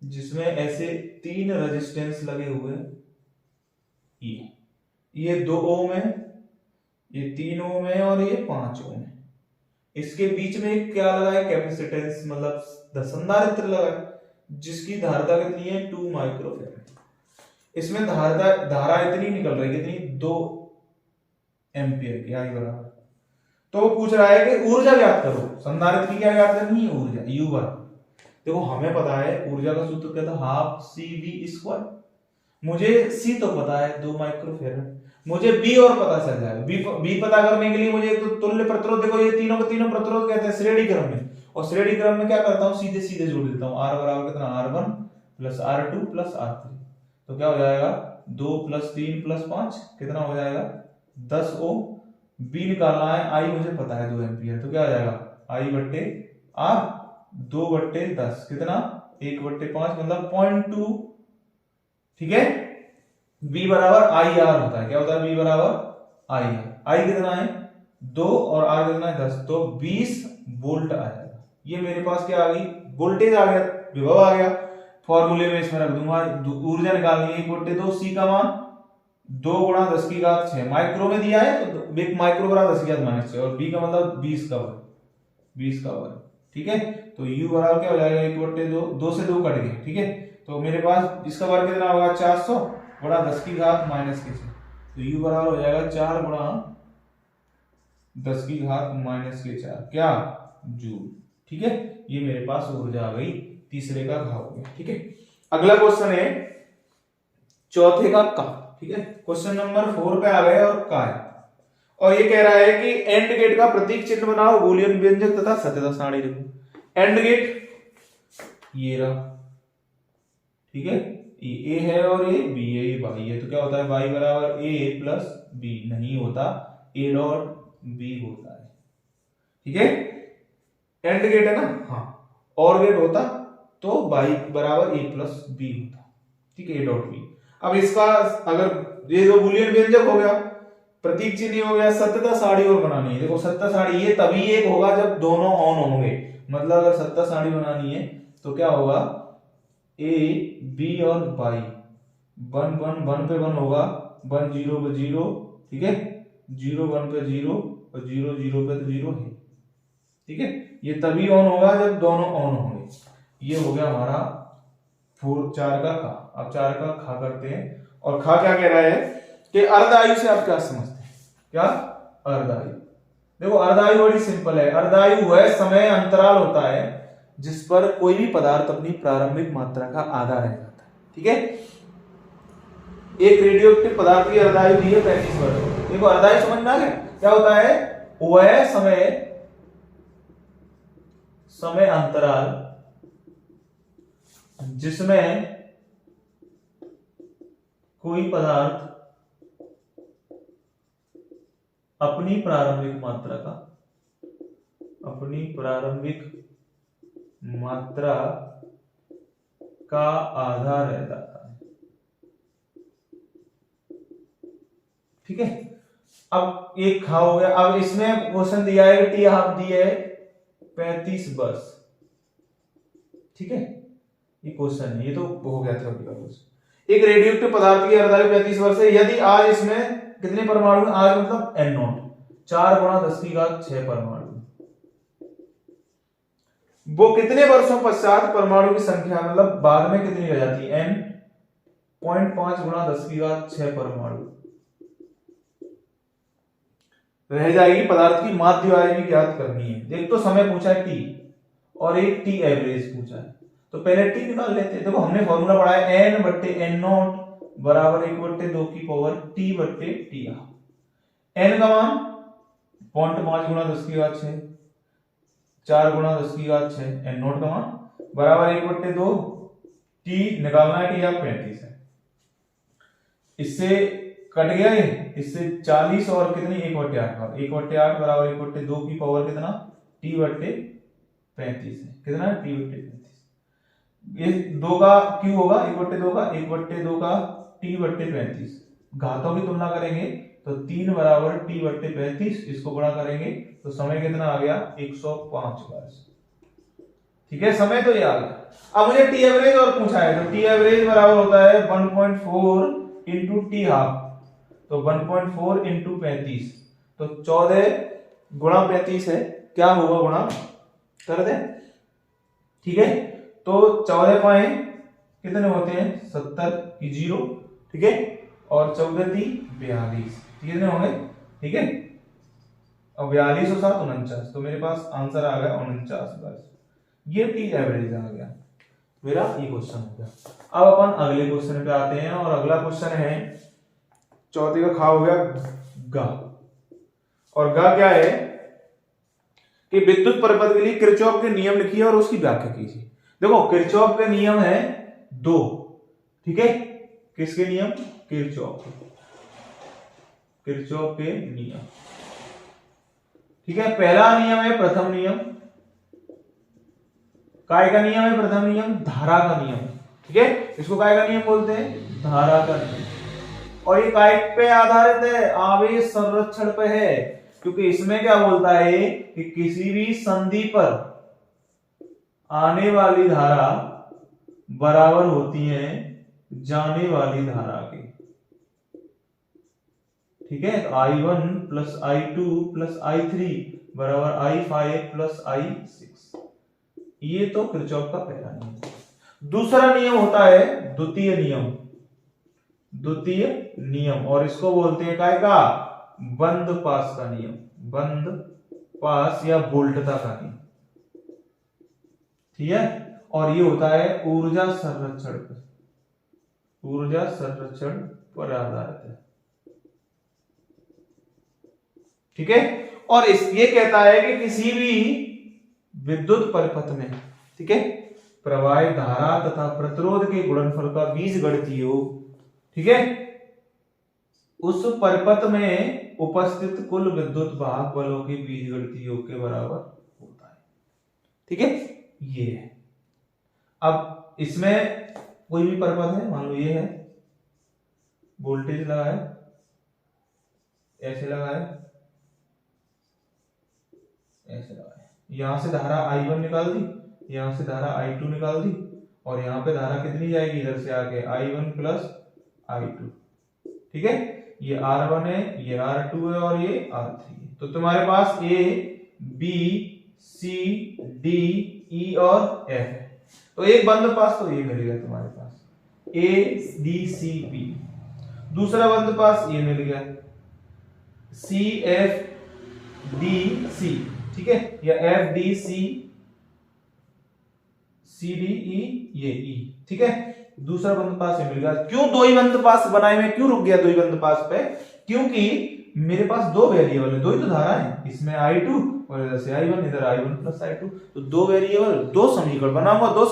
जिसमें ऐसे 3 रेजिस्टेंस लगे हुए हैं, ये 2 ओम है, ये 3 ओम है, और ये 5 ओम है। इसके बीच में एक क्या लगा है? कैपेसिटेंस, मतलब संधारित्र लगा है, जिसकी धारिता कितनी है? 2 माइक्रोफैराड। इसमें धारा इतनी निकल रही है, कितनी? 2 एम्पियर की, आई बराबर। तो वो पूछ रहा है कि ऊर्जा ज्ञात करो। संधारित्र की क्या ज्ञात करनी है? ऊर्जा, U बराबर। देखो हमें पता है ऊर्जा का सूत्र क्या था? ½ CV²। मुझे C तो पता है 2 माइक्रोफैराड, मुझे B और पता चल जाएगा। B पता करने के लिए मुझे तो तुल्य प्रतिरोध, देखो ये तीनों के तीनों प्रतिरोध कहते हैं श्रेणी क्रम में, और श्रेणी क्रम में क्या करता हूं? सीधे सीधे जोड़ देता हूं। R बराबर कितना? R1 plus R2 plus R3, तो क्या हो जाएगा? 2 + 3 + 5 कितना हो जाएगा? 10 ओम। B निकालना है, I मुझे पता है 2 एम्पियर, तो क्या हो जाएगा? I/R 2/10 कितना? 1/5, मतलब 0.2, ठीक है। B बराबर IR होता है। क्या होता है? B बराबर IR। I कितना है? 2, और R कितना है? 10, तो 20 वोल्ट आ जाएगा। ये मेरे पास क्या आ गई? वोल्टेज आ गया, विभव आ गया। फॉर्मूले में इसमें रख दूंगा, ऊर्जा निकालनी है 1/2। C का मान 2 गुणा 10 की घात 6 माइक्रो में दिया है, तो 1 माइक्रो बराबर 10 की घात -6, और B का मतलब 20 का वर्ग, 20 का वर्ग, ठीक है। तो U बराबर क्या हो जाएगा? 1/2, 2 से 2 कट गए, ठीक है। तो मेरे पास इसका वर्ग कितना होगा? 400 गुणा 10 की घात -6, तो U बराबर हो जाएगा 4 गुणा 10 की घात -4, क्या? जूल, ठीक है। ये मेरे पास ऊर्जा आ गई, तीसरे का घा हो गया, ठीक है। अगला क्वेश्चन है चौथे का का, ठीक है। क्वेश्चन नंबर 4 पे आ गए, और का है, और ये कह रहा है कि एंड गेट का प्रतीक चिन्ह बनाओ, बूलियन व्यंजक तथा सत्यता सारणी लिखो। एंड गेट ये रहा, ठीक है, ये A है और ये B है, ये Y है, तो क्या होता है? Y बराबर A + B नहीं होता, A डॉट B होता है। ठीक है, एंड गेट है ना, हाँ, और गेट होता तो बाई बराबर ए प्लस बी होता, ठीक है, ए डॉट बी। अब इसका अगर ये जो बूलियन व्यंजक हो गया, प्रतीक चिन्ह हो गया, सत्यता सारणी और बनानी है। देखो सत्यता सारणी ये तभी एक होगा जब दोनों ऑन होंगे, मतलब अगर सत्यता सारणी बनानी है तो क्या होगा, ए बी और बाई, 1 1 1 पे 1 होगा, 1 0 पे 0, ठीक है, 0 1 पे 0 और 0 0 पे तो 0 है, ठीक है, ये तभी ऑन होगा जब दोनों ऑन होंगे। ये हो गया हमारा 4 का खा। अब 4 का खा करते हैं, और खा क्या कह रहा है कि अर्धायु से आप क्या समझते हैं, क्या अर्धायु। देखो अर्धायु बड़ी सिंपल है, अर्धायु वह समय अंतराल होता है जिस पर कोई भी पदार्थ अपनी प्रारंभिक मात्रा का आधा रह जाता है, ठीक है। एक रेडियोएक्टिव पदार्थ की अर्धायु दी है 35 वर्ष। देखो अर्धायु समझना है क्या होता है, वह समय अंतराल जिसमें कोई पदार्थ अपनी प्रारंभिक मात्रा का आधा रह जाता है, ठीक है। अब एक खा हो गया। अब इसमें क्वेश्चन दिया है कि टी हाफ दी है 35 वर्ष, ठीक है, ये क्वेश्चन है, ये तो हो गया था क्वेश्चन। एक रेडियोएक्टिव पदार्थ की अर्धायु 35 वर्ष है यदि आज इसमें कितने परमाणु, आज मतलब n नॉट 4 गुणा 10 की घात 6 परमाणु, वो कितने वर्षों पश्चात परमाणु की संख्या मतलब बाद में कितनी रह जाती है, n 0.5 गुणा 10 की घात 6 परमाणु रह जाएगी। पदार्थ की माध्य आयु भी ज्ञात करनी है। देख तो समय पूछा है t और एक t एवरेज पूछा है, तो पहले t निकाल लेते हैं। देखो हमने फॉर्मूला पढ़ा है n बट्टे n नॉट बराबर 1/2 की पावर t बट्टे t। n का मान 0.5 गुणा 10 की घात 6, 4 गुणा 10 की घात 6, n नॉट का मान बराबर 1/2, t निकालना है, t आप 35 है, इससे कट गया ये, इससे 40 और कितनी 1/8, 1/8 बराबर 1/2 की पावर कितना t बट्टे 35 है, कितना है t बट्टे 35। ये 2 का क्यों होगा 1/2 का, 1/2 का t बट्टे 35, घातों की तुलना करेंगे तो 3 बराबर t बट्टे 35, इसको गुणा करेंगे तो समय कितना आ गया 105 वर्ष, ठीक है, समय तो ये आ गया। अब मुझे टी एवरेज और पूछा है, तो टी एवरेज बराबर होता है 1.4 इंटू टी हाफ, तो 1.4 इंटू 35, तो 14 गुणा 35 है, क्या होगा गुणा कर दे, ठीक है, तो 14 पाए कितने होते हैं 70 की 0, ठीक है, और 14 थी 42, कितने होंगे, ठीक है, और 42 और 7 49, तो मेरे पास आंसर आ गया 49 वर्ष। ये टी एवरेज आ गया मेरा, ये क्वेश्चन हो गया। अब अपन अगले क्वेश्चन पे आते हैं, और अगला क्वेश्चन है चौथे का खा हो गया गा, और गा क्या है कि विद्युत परिपथ के लिए किरचॉफ के नियम लिखिए और उसकी व्याख्या कीजिए। देखो किरचॉफ के नियम है 2, ठीक है, किसके नियम, किरचॉफ के नियम, ठीक है। पहला नियम है प्रथम नियम, काय का नियम है प्रथम नियम, धारा का नियम, ठीक है, इसको काय का नियम बोलते हैं, धारा का नियम, और ये काय पे आधारित है, आवेश संरक्षण पे है, क्योंकि इसमें क्या बोलता है कि किसी भी संधि पर आने वाली धारा बराबर होती है जाने वाली धारा के, ठीक है, तो I1 plus I2 plus I3 बराबर I5 प्लस I6, ये तो किरचॉफ का पहला नियम। दूसरा नियम होता है द्वितीय नियम, और इसको बोलते हैं काय का, बंद पास का नियम, बंद पास या वोल्टता का नियम, ठीक है, और ये होता है ऊर्जा संरक्षण पर आधारित है, ठीक है। और ये कहता है कि किसी भी विद्युत परिपथ में, ठीक है, प्रवाहित धारा तथा प्रतिरोध के गुणनफल का बीजगणितीय योग, ठीक है, उस परिपथ में उपस्थित कुल विद्युत वाहक बलों के बीजगणितीय योग के बराबर होता है। ठीक है, ये है। अब इसमें कोई भी परिपथ है, मान लो ये है, वोल्टेज लगा है, ऐसे लगा है, ऐसे लगा है, यहां से धारा I1 निकाल दी, यहां से धारा I2 निकाल दी, और यहाँ पे धारा कितनी जाएगी इधर से आके I1 प्लस I2। ठीक है, ये R1 है, ये R2 है और ये R3 है। तो तुम्हारे पास A B C D E और F है। तो एक बंद पास तो ये मिलेगा तुम्हारे पास, A D C B। दूसरा बंद पास ये मिल गया, C F D C। ठीक है, या F D C C D E, ये E। ठीक है, दूसरा बंद पास ये मिल गया। क्यों दो ही बंद पास बनाए, में क्यों रुक गया दो ही बंद पास पे? क्योंकि मेरे पास दो वेरिएबल है, दो ही तो धारा है, इसमें I2 और इधर से I1, इधर I1 प्लस I2। तो दो वेरिएबल, दो समीकरण बनाऊंगा। दो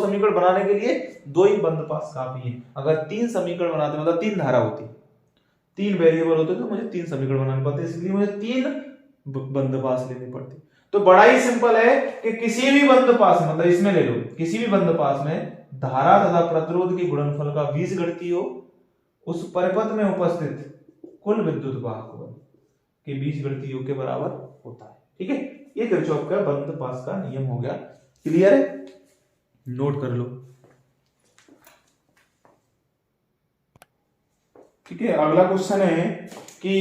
समीकरण बनाने के लिए दो ही बंद पास काफी है। अगर तीन समीकरण बनाते मतलब तीन धारा होती, तीन वेरिएबल होते तो मुझे तीन समीकरण बनाने पड़ते, इसलिए मुझे तीन बंद पास लेनी पड़ती। तो बड़ा ही सिंपल है कि किसी भी बंद पास, मतलब इसमें ले लो, किसी भी बंद पास में धारा तथा प्रतिरोध के गुणनफल का बीजगणितीय योग उस परिपथ में उपस्थित कुल विद्युत वाहक बल के बीजगणितीय योग के बराबर होता है। ठीक है, ये किरचॉफ का बंद पास का नियम हो गया। क्लियर है, नोट कर लो। ठीक है, अगला क्वेश्चन है कि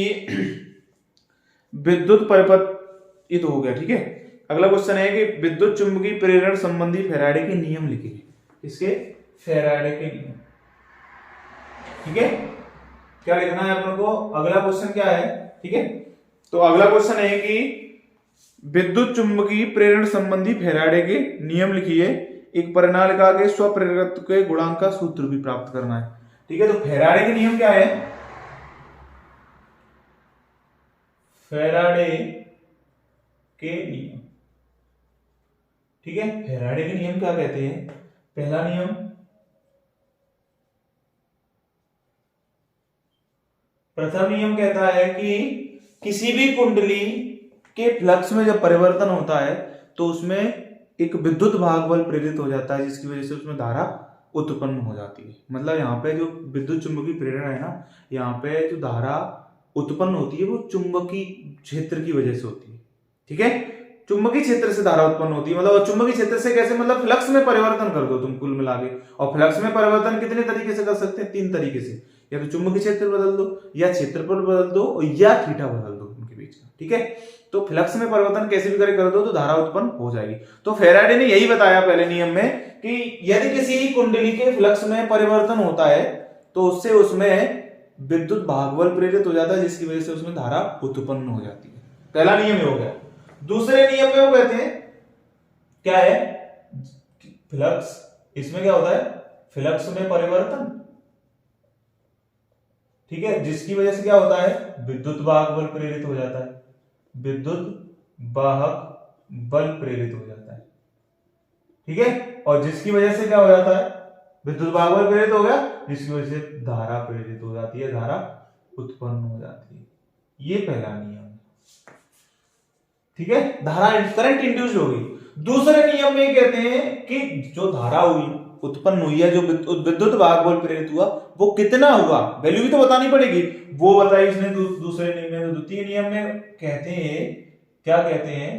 विद्युत परिपथ, ये तो हो गया। ठीक है, अगला क्वेश्चन है कि विद्युत चुंबकीय प्रेरण संबंधी फैराडे के नियम लिखिए। इसके फैराडे के नियम। ठीक है, क्या लिखना है अपन को? अगला क्वेश्चन क्या है? ठीक है, तो अगला क्वेश्चन है कि विद्युत चुंबकीय प्रेरण संबंधी फैराडे के नियम लिखिए। एक परिनालिका के स्वप्रेरकत्व के गुणांक का सूत्र भी प्राप्त करना है। ठीक है, तो फैराडे के नियम क्या है? फैराडे के नियम। ठीक है, फैराडे के नियम क्या कहते हैं? पहला नियम, प्रथम नियम कहता है कि किसी भी कुंडली के फ्लक्स में जब परिवर्तन होता है तो उसमें एक विद्युत भाग बल प्रेरित हो जाता है, जिसकी वजह से उसमें धारा उत्पन्न हो जाती है। मतलब यहाँ पे जो विद्युत चुंबकीय प्रेरण है ना, यहाँ पे जो धारा उत्पन्न होती है वो चुंबकीय क्षेत्र की वजह से होती है। ठीक है, चुंबकीय क्षेत्र से धारा उत्पन्न होती है। मतलब चुंबकीय क्षेत्र से कैसे? मतलब फ्लक्स में परिवर्तन कर दो तुम कुल मिला के। और फ्लक्स में परिवर्तन कितने तरीके से कर सकते हैं? तीन तरीके से, या तो चुंबकीय क्षेत्र बदल दो, या क्षेत्रफल बदल दो, या थीटा बदल दो उनके बीच का। ठीक है, तो फ्लक्स में परिवर्तन कैसे भी कर दो तो धारा उत्पन्न हो जाएगी। तो फैराडे ने यही बताया पहले नियम में कि यदि किसी कुंडली के फ्लक्स में परिवर्तन होता है तो उससे उसमें विद्युत भागबल प्रेरित हो जाता है, जिसकी वजह से उसमें धारा उत्पन्न हो जाती है। पहला नियम हो गया। दूसरे नियम में वो कहते हैं क्या है? फ्लक्स, इसमें क्या होता है? फ्लक्स में परिवर्तन। ठीक है, जिसकी वजह से क्या होता है? विद्युत वाहक बल प्रेरित हो जाता है, विद्युत वाहक बल प्रेरित हो जाता है। ठीक है, और जिसकी वजह से क्या हो जाता है? विद्युत वाहक बल प्रेरित हो गया, जिसकी वजह से धारा प्रेरित हो जाती है, धारा उत्पन्न हो जाती है। ये पहला नियम। ठीक है, धारा करंट इंड्यूस होगी। दूसरे नियम में कहते हैं कि जो धारा हुई, उत्पन्न हुई है, जो विद्युत वाहक बल प्रेरित हुआ, वो कितना हुआ, वैल्यू भी तो बतानी पड़ेगी, वो बताई इसने दूसरे नियम में। द्वितीय नियम में कहते हैं, क्या कहते हैं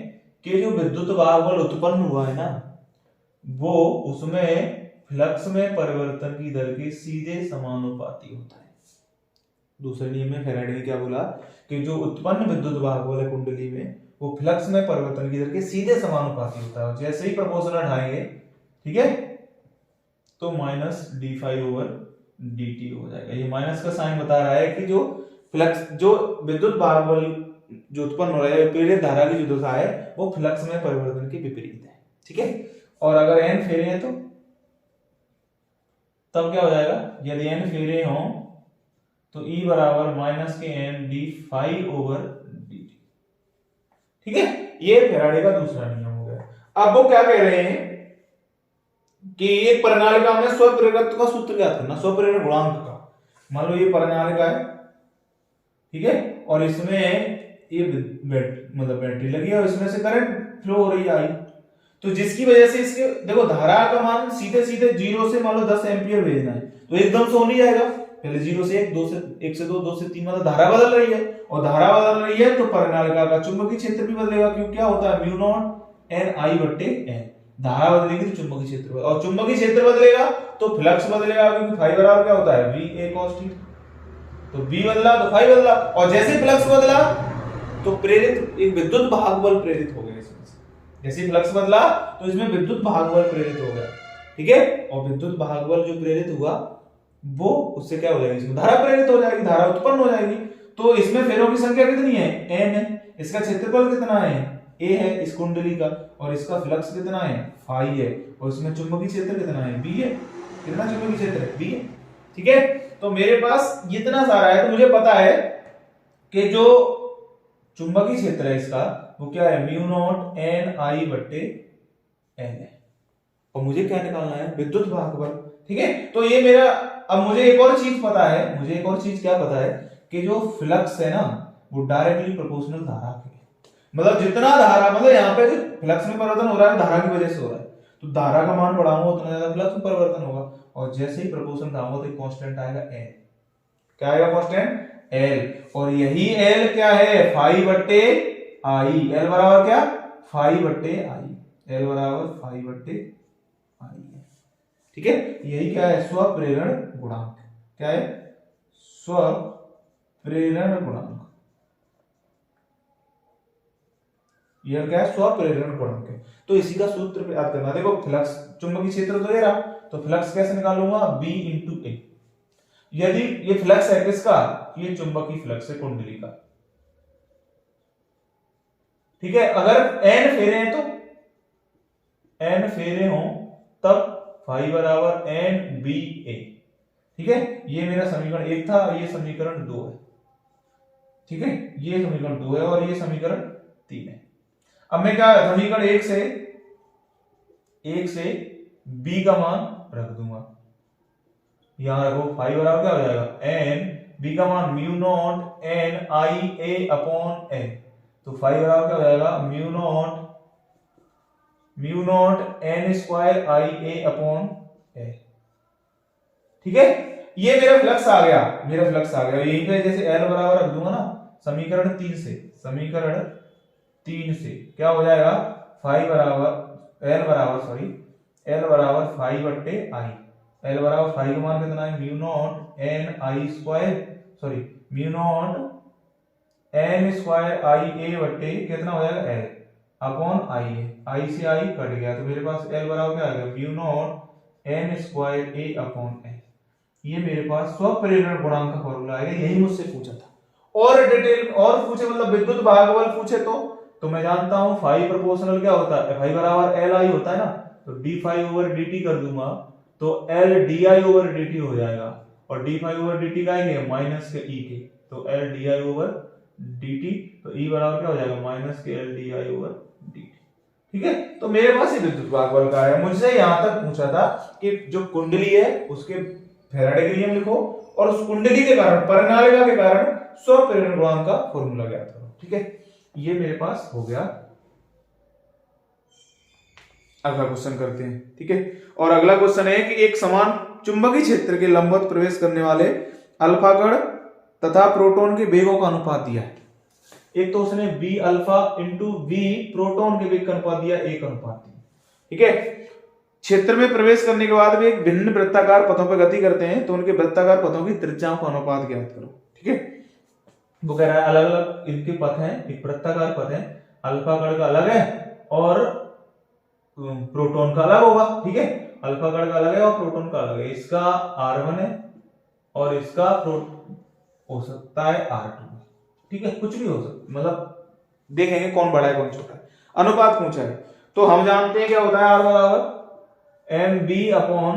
कि जो विद्युत वाहक बल उत्पन्न हुआ है ना, वो उसमें फ्लक्स में परिवर्तन की दर के सीधे समानुपाती होता है। दूसरे नियम में फैराडे ने क्या बोला कि जो उत्पन्न विद्युत वाहक बल है कुंडली में, वो फ्लक्स में परिवर्तन की दर के सीधे समानुपाती होता है। जैसे ही प्रोपोर्शनल हटाएंगे, ठीक है, तो माइनस d5/dt हो जाएगा। ये माइनस का साइन बता रहा है कि जो फ्लक्स, जो विद्युत वाहक बल जो उत्पन्न हो रहा है, प्रेरित धारा की जो दशा है, वो फ्लक्स में परिवर्तन के विपरीत है। ठीक है, और अगर n फेरे हैं तो तब क्या हो जाएगा? यदि n फेरे हो तो E बराबर माइनस के n d5/dt। ठीक है, ये फैराडे का दूसरा नियम हो गया। अब वो क्या कह रहे हैं कि एक परिनालिका में स्वप्रेरकत्व का सूत्र ज्ञात करना, स्वप्रेरण गुणांक का। मान लो ये परिनालिका है, ठीक है, और इसमें ये मतलब बैटरी लगी है और इसमें से करंट फ्लो हो रही है आई। तो जिसकी वजह से इसके देखो धारा का मान सीधे सीधे 0 से मान लो 10 एम्पियर भेजना है तो एकदम से हो नहीं जाएगा, पहले 0 से 1, 2 से 1 से 2, 2 से 3, मतलब धारा बदल रही है, और धारा बदल रही है तो परिनालिका का चुंबकीय क्षेत्र भी बदलेगा, क्योंकि क्या होता है म्यू नॉट एन आई बट्टे एन, धारा बदलेगी तो चुंबकीय क्षेत्र बदलेगा, और चुंबकीय क्षेत्र बदलेगा तो फ्लक्स बदलेगा, क्योंकि फाई बराबर क्या होता है वी ए cos थीटा, तो बी बदला तो फाई बदला, और जैसे फ्लक्स बदला तो प्रेरित एक विद्युत भाग बल प्रेरित हो गया इसमें से, जैसे फ्लक्स बदला तो इसमें विद्युत भाग बल प्रेरित हो गया, ठीक है, और विद्युत भाग बल जो प्रेरित हुआ वो उससे क्या हो जाएगी, इसमें धारा प्रेरित हो जाएगी, धारा उत्पन्न हो जाएगी। तो इसमें फेरों की संख्या कितनी है n है, इसका क्षेत्रफल कितना है a है इस कुंडली का, और इसका फ्लक्स कितना है फाई है, और इसमें चुंबकीय क्षेत्र कितना है b है, कितना चुंबकीय क्षेत्र है b है, ठीक है। तो मेरे पास इतना सारा है, तो मुझे पता है कि जो चुंबकीय क्षेत्र है इसका वो क्या है म्यू नॉट एन आई बट्टे एन है, और मुझे क्या निकालना है विद्युत भाग बल, ठीक है। तो ये मेरा, अब मुझे एक और चीज पता है, मुझे एक और चीज क्या पता है कि जो फ्लक्स है ना वो डायरेक्टली प्रोपोर्शनल धारा के, मतलब जितना धारा, मतलब यहाँ पे फ्लक्स में परिवर्तन हो रहा है धारा की वजह से हो रहा है, तो धारा का मान बढ़ाऊंगा उतना ज्यादा फ्लक्स में परिवर्तन होगा, और जैसे ही प्रोपोर्शन बढ़ाऊंगा तो एक कांस्टेंट आएगा एल, क्या आएगा कांस्टेंट एल, और यही एल क्या है फाई बट्टे आई, एल बराबर क्या फाई बट्टे आई, एल बराबर फाई बट्टे आई है, ठीक है। यही क्या है स्वप्रेरण गुणांक, क्या है स्वप्रेरण गुणांक, यह क्या है स्वप्रेरण गुणांक है। तो इसी का सूत्र याद करना, देखो फ्लक्स चुंबकीय क्षेत्र तो दे रहा, तो फ्लक्स कैसे निकालूंगा b इंटू ए, यदि ये फ्लक्स है किसका, ये चुंबकीय फ्लक्स है कुंडली का, ठीक है। अगर n फेरे हैं तो n फेरे हो तब फाई बराबर एन बी ए, ठीक है। ये मेरा समीकरण 1 था, ये समीकरण 2 है, ठीक है, ये समीकरण 2 है और ये समीकरण 3 है। अब मैं क्या समीकरण 1 से b का मान रख दूंगा, यहां रखो फाई बराबर क्या हो जाएगा एन, b का मान mu naught N I A upon N, तो फाई बराबर क्या हो जाएगा mu naught N square I A upon A, ठीक है। ये मेरा फ्लक्स आ गया, मेरा फ्लक्स आ गया, यहीं पे जैसे एल बराबर रख दूंगा ना समीकरण 3 से क्या हो जाएगा फाई बराबर एल बराबर फाई बट्टे आई, एल बराबर फाई का मान कितना है mu naught N I square, sorry mu naught N square I A बट्टे कितना हो जाएगा एल अपॉन आई है, आई से आई कट गया तो मेरे पास एल बराबर क्या आ गया म्यू नॉट एन स्क्वायर ए अपॉन एल, ये मेरे पास स्वप्रेरण गुणांक का फॉर्मूला आएगा, यही मुझसे पूछा था। और डिटेल और पूछे मतलब विद्युत भाग बल पूछे तो मैं जानता हूं फाई प्रोपोर्शनल क्या होता है, फाई बराबर एल आई होता है ना, तो D phi over D T कर दूंगा तो L D I over D T हो जाएगा, और D phi over D T का आएंगे माइनस के ई के, तो L D I over D T, तो ई बराबर क्या हो जाएगा माइनस के L D I over D T, ठीक है। तो मेरे पास ये विद्युत भाग बल का है, मुझसे यहां तक पूछा था कि जो कुंडली है उसके फैराडे के नियम लिखो, और उस कुंडली के कारण परिनालिका के कारण स्वप्रेरण गुणांक का फॉर्मूला ज्ञात करो, ठीक है। ये मेरे पास हो गया। अगला क्वेश्चन करते हैं, ठीक है। और अगला क्वेश्चन है कि एक समान चुंबकीय क्षेत्र के लंबवत प्रवेश करने वाले अल्फा कण तथा प्रोटॉन के वेगों का अनुपात दिया है। एक तो उसने B alpha into B proton के वेग का अनुपात दिया, एक अनुपात दिया, ठीक है। क्षेत्र में प्रवेश करने के बाद भी एक भिन्न वृत्ताकार पथों पर गति करते हैं, तो उनके वृत्ताकार पथों की त्रिज्याओं का अनुपात ज्ञात करो, ठीक है। वो कह रहा है अलग अलग इनके पथ हैं, एक वृत्ताकार पथ है, अल्फा कण का अलग है और प्रोटॉन का अलग होगा, ठीक है। अल्फा कण का अलग है और प्रोटॉन का अलग है, इसका R1 है और इसका हो सकता है R2, ठीक है, कुछ भी हो सकता, मतलब देखेंगे कौन बड़ा है कौन छोटा है। अनुपात पूछा है तो हम जानते हैं क्या होता है, R बराबर M B upon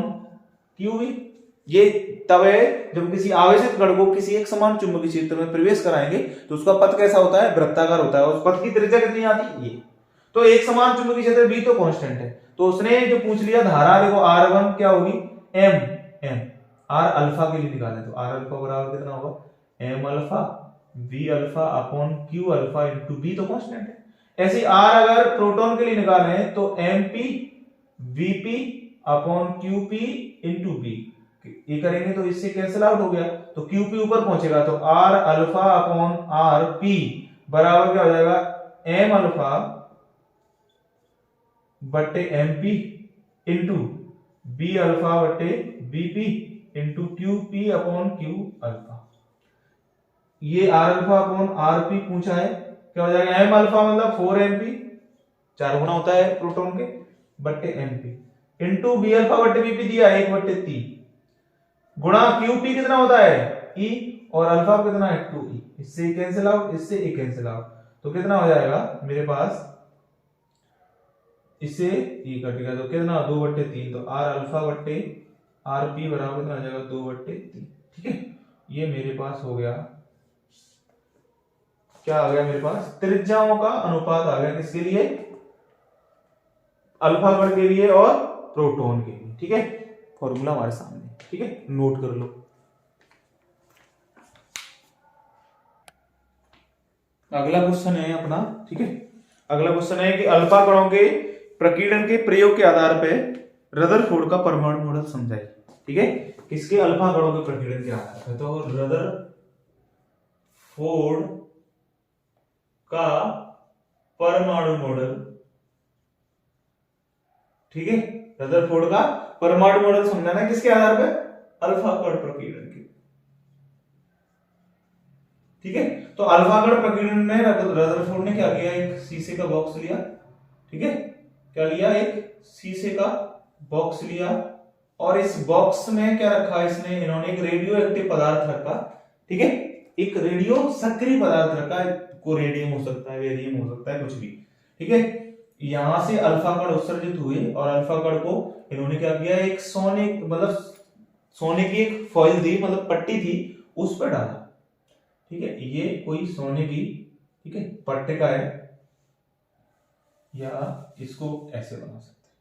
Q B. ये तब है जब किसी आवेशित कण को किसी एक समान चुंबकीय क्षेत्र में प्रवेश कराएंगे तो उसका पथ कैसा होता है, वृत्ताकार होता है, उस पथ की त्रिज्या कितनी आती है ये, तो एक समान चुंबकीय क्षेत्र बी तो कांस्टेंट है, तो उसने जो पूछ लिया धारा देखो R1 क्या होगी एम एम, आर अल्फा के लिए निकाले तो आर अल्फा बराबर कितना होगा M alpha V alpha upon Q alpha into B तो कांस्टेंट है। ऐसे R अगर प्रोटॉन के लिए निकालें तो MP Vp upon QP into B, ये करेंगे तो इससे कैंसिल आउट हो गया, तो QP ऊपर पहुंचेगा तो R अल्फा अपॉन RP बराबर क्या हो जाएगा, M अल्फा बट्टे MP इंटू B अल्फा बट्टे BP into QP upon Q alpha. ये R अल्फा अपॉन RP पूछा है, क्या हो जाएगा, M अल्फा मतलब 4MP, 4 गुना होता है प्रोटॉन के, बट्टे MP इंटू B अल्फा बट्टे BP दिया 1/3 गुणा QP कितना होता है E और अल्फा कितना है 2E, इससे कैंसिल आउट, इससे ये कैंसिल आउट, तो कितना हो जाएगा मेरे पास, इससे ये कटेगा तो कितना 2/3, तो R अल्फा बट्टे RP बराबर कितना हो जाएगा 2/3। ठीक है, ये मेरे पास हो गया, क्या आ गया मेरे पास, त्रिज्याओं का अनुपात आ गया, किसके लिए, अल्फा कण के लिए और प्रोटॉन के लिए। ठीक है, फॉर्मूला हमारे सामने, ठीक है, नोट कर लो। अगला क्वेश्चन है अपना, ठीक है, अगला क्वेश्चन है कि अल्फा कणों के प्रकीर्णन के प्रयोग के आधार पर रदरफोर्ड का परमाणु मॉडल समझाइए। ठीक है, किसके, अल्फा कणों के प्रकीर्णन के आधार पर, तो रदरफोर्ड का परमाणु मॉडल। ठीक है, रदरफोर्ड का परमाणु मॉडल समझाना है किसके आधार पर, अल्फा कण प्रकीर्णन के। ठीक है, तो अल्फा कण प्रकीर्णन में रदरफोर्ड ने क्या किया, एक शीशे का बॉक्स लिया। ठीक है, क्या लिया, एक शीशे का बॉक्स लिया, और इस बॉक्स में क्या रखा, इसने, इन्होंने एक रेडियो एक्टिव पदार्थ रखा। ठीक है, एक रेडियो सक्रिय पदार्थ रखा, को रेडियम हो सकता है, वेरियम हो सकता है, कुछ भी। ठीक है, यहां से अल्फा कण उत्सर्जित हुए और अल्फा कण को इन्होंने क्या किया, एक सोने, मतलब सोने की एक फॉइल थी, मतलब पट्टी थी, उस पर डाला। ठीक है, ये कोई सोने की, ठीक है, पट्टिका है, या इसको ऐसे बना सकते हैं।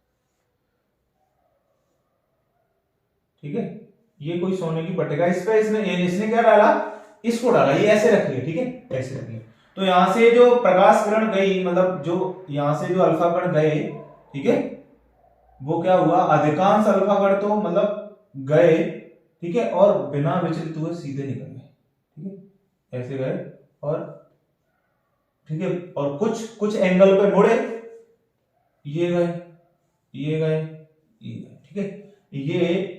ठीक है, ये कोई सोने की पट्टिका, इस पे इसने क्या डाला, इसको डाला, ये ऐसे रखिए। ठीक है, ऐसे रखिए, तो यहां से जो प्रकाश किरण गई, मतलब जो यहां से जो अल्फा कण गए, ठीक है, वो क्या हुआ, अधिकांश अल्फा कण तो मतलब गए, ठीक है, और बिना विचलित हुए सीधे निकल गए। ठीक है, ऐसे गए, और ठीक है, और कुछ कुछ एंगल पे मुड़े, ये गए, ये गए, ये गए। ठीक है, ये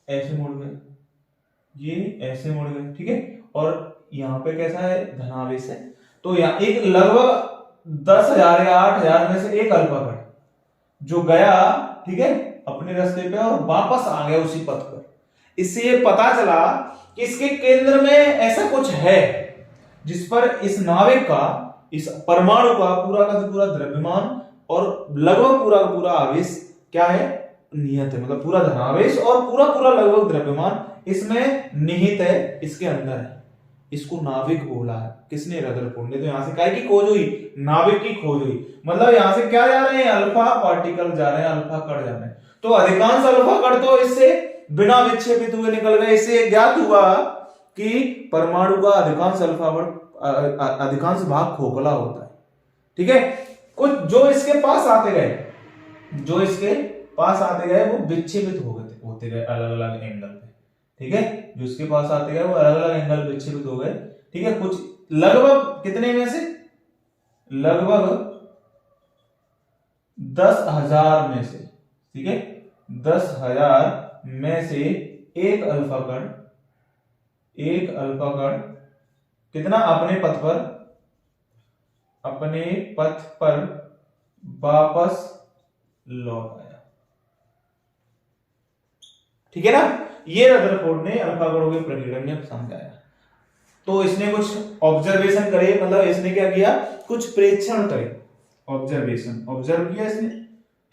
ऐसे मुड़ गए, ये ऐसे मुड़ गए। ठीक है, और यहाँ पे कैसा है, धनावेश है, तो यहाँ एक लगभग 10,000 या 8,000 में से एक अल्फा कण जो गया, ठीक है, अपने रास्ते पे और वापस आ गया उसी पथ पर। इससे ये पता चला कि इसके केंद्र में ऐसा कुछ है जिस पर इस नाविक का, इस परमाणु का पूरा का पूरा द्रव्यमान और लगभग पूरा का पूरा आवेश क्या है, निहित है, मतलब पूरा धनावेश और पूरा पूरा लगभग द्रव्यमान इसमें निहित है, इसके अंदर है। इसको नाविक बोला है, किसने, रदरफोर्ड ने। तो यहां से काय की खोज हुई, नाविक की खोज हुई, मतलब यहां से क्या जा रहे हैं, अल्फा पार्टिकल जा रहे हैं, अल्फा कण जा रहे हैं। तो अधिकांश अल्फा कण तो इससे बिना विक्षेपित हुए निकल गए। इससे ज्ञात हुआ कि परमाणु का अधिकांश अधिकांश भाग खोखला होता है। ठीक है, कुछ जो इसके पास आते गए, जो इसके पास आते गए वो विक्षेपित होते गए अलग अलग एंगल पे। ठीक है, जो इसके पास आते गए वो अलग अलग एंगल विक्षेपित हो गए। ठीक है, कुछ लगभग कितने में से, लगभग 10,000 में से, ठीक है, 10,000 में से एक अल्फा कण कितना अपने पथ पर वापस लौट आया। ठीक है ना, ये रदरफोर्ड ने अल्फा कणों के प्रकीर्णन में समझाया। तो इसने कुछ ऑब्जर्वेशन करे, मतलब इसने क्या किया, कुछ प्रेक्षण करे, ऑब्जर्व किया इसने।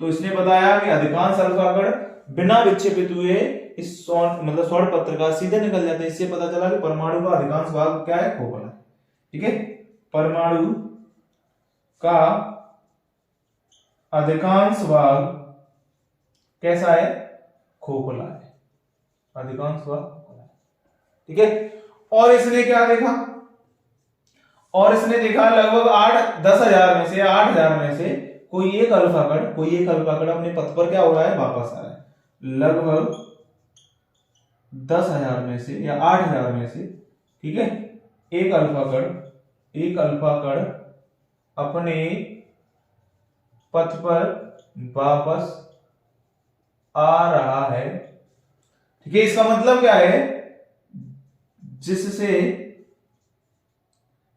तो इसने बताया कि अधिकांश अल्फा कण बिना विक्षेपित हुए इस मतलब स्वर्ण पत्र का सीधे निकल जाते हैं। इससे पता चला कि परमाणु का अधिकांश भाग क्या है, खोखला है। ठीक है, परमाणु का अधिकांश भाग कैसा है, खोखला है, अधिकांश भाग खोखला है। ठीक है, और इसने क्या देखा, और इसने देखा लगभग 8-10 हजार में से 8 हजार में से कोई एक अल्फा कण अपने पथ पर क्या हो रहा है, वापस आ रहा है। लगभग 10 हजार में से या 8 हजार में से, ठीक है, एक अल्फा कण अपने पथ पर वापस आ रहा है, ठीक है। इसका मतलब क्या है, जिससे,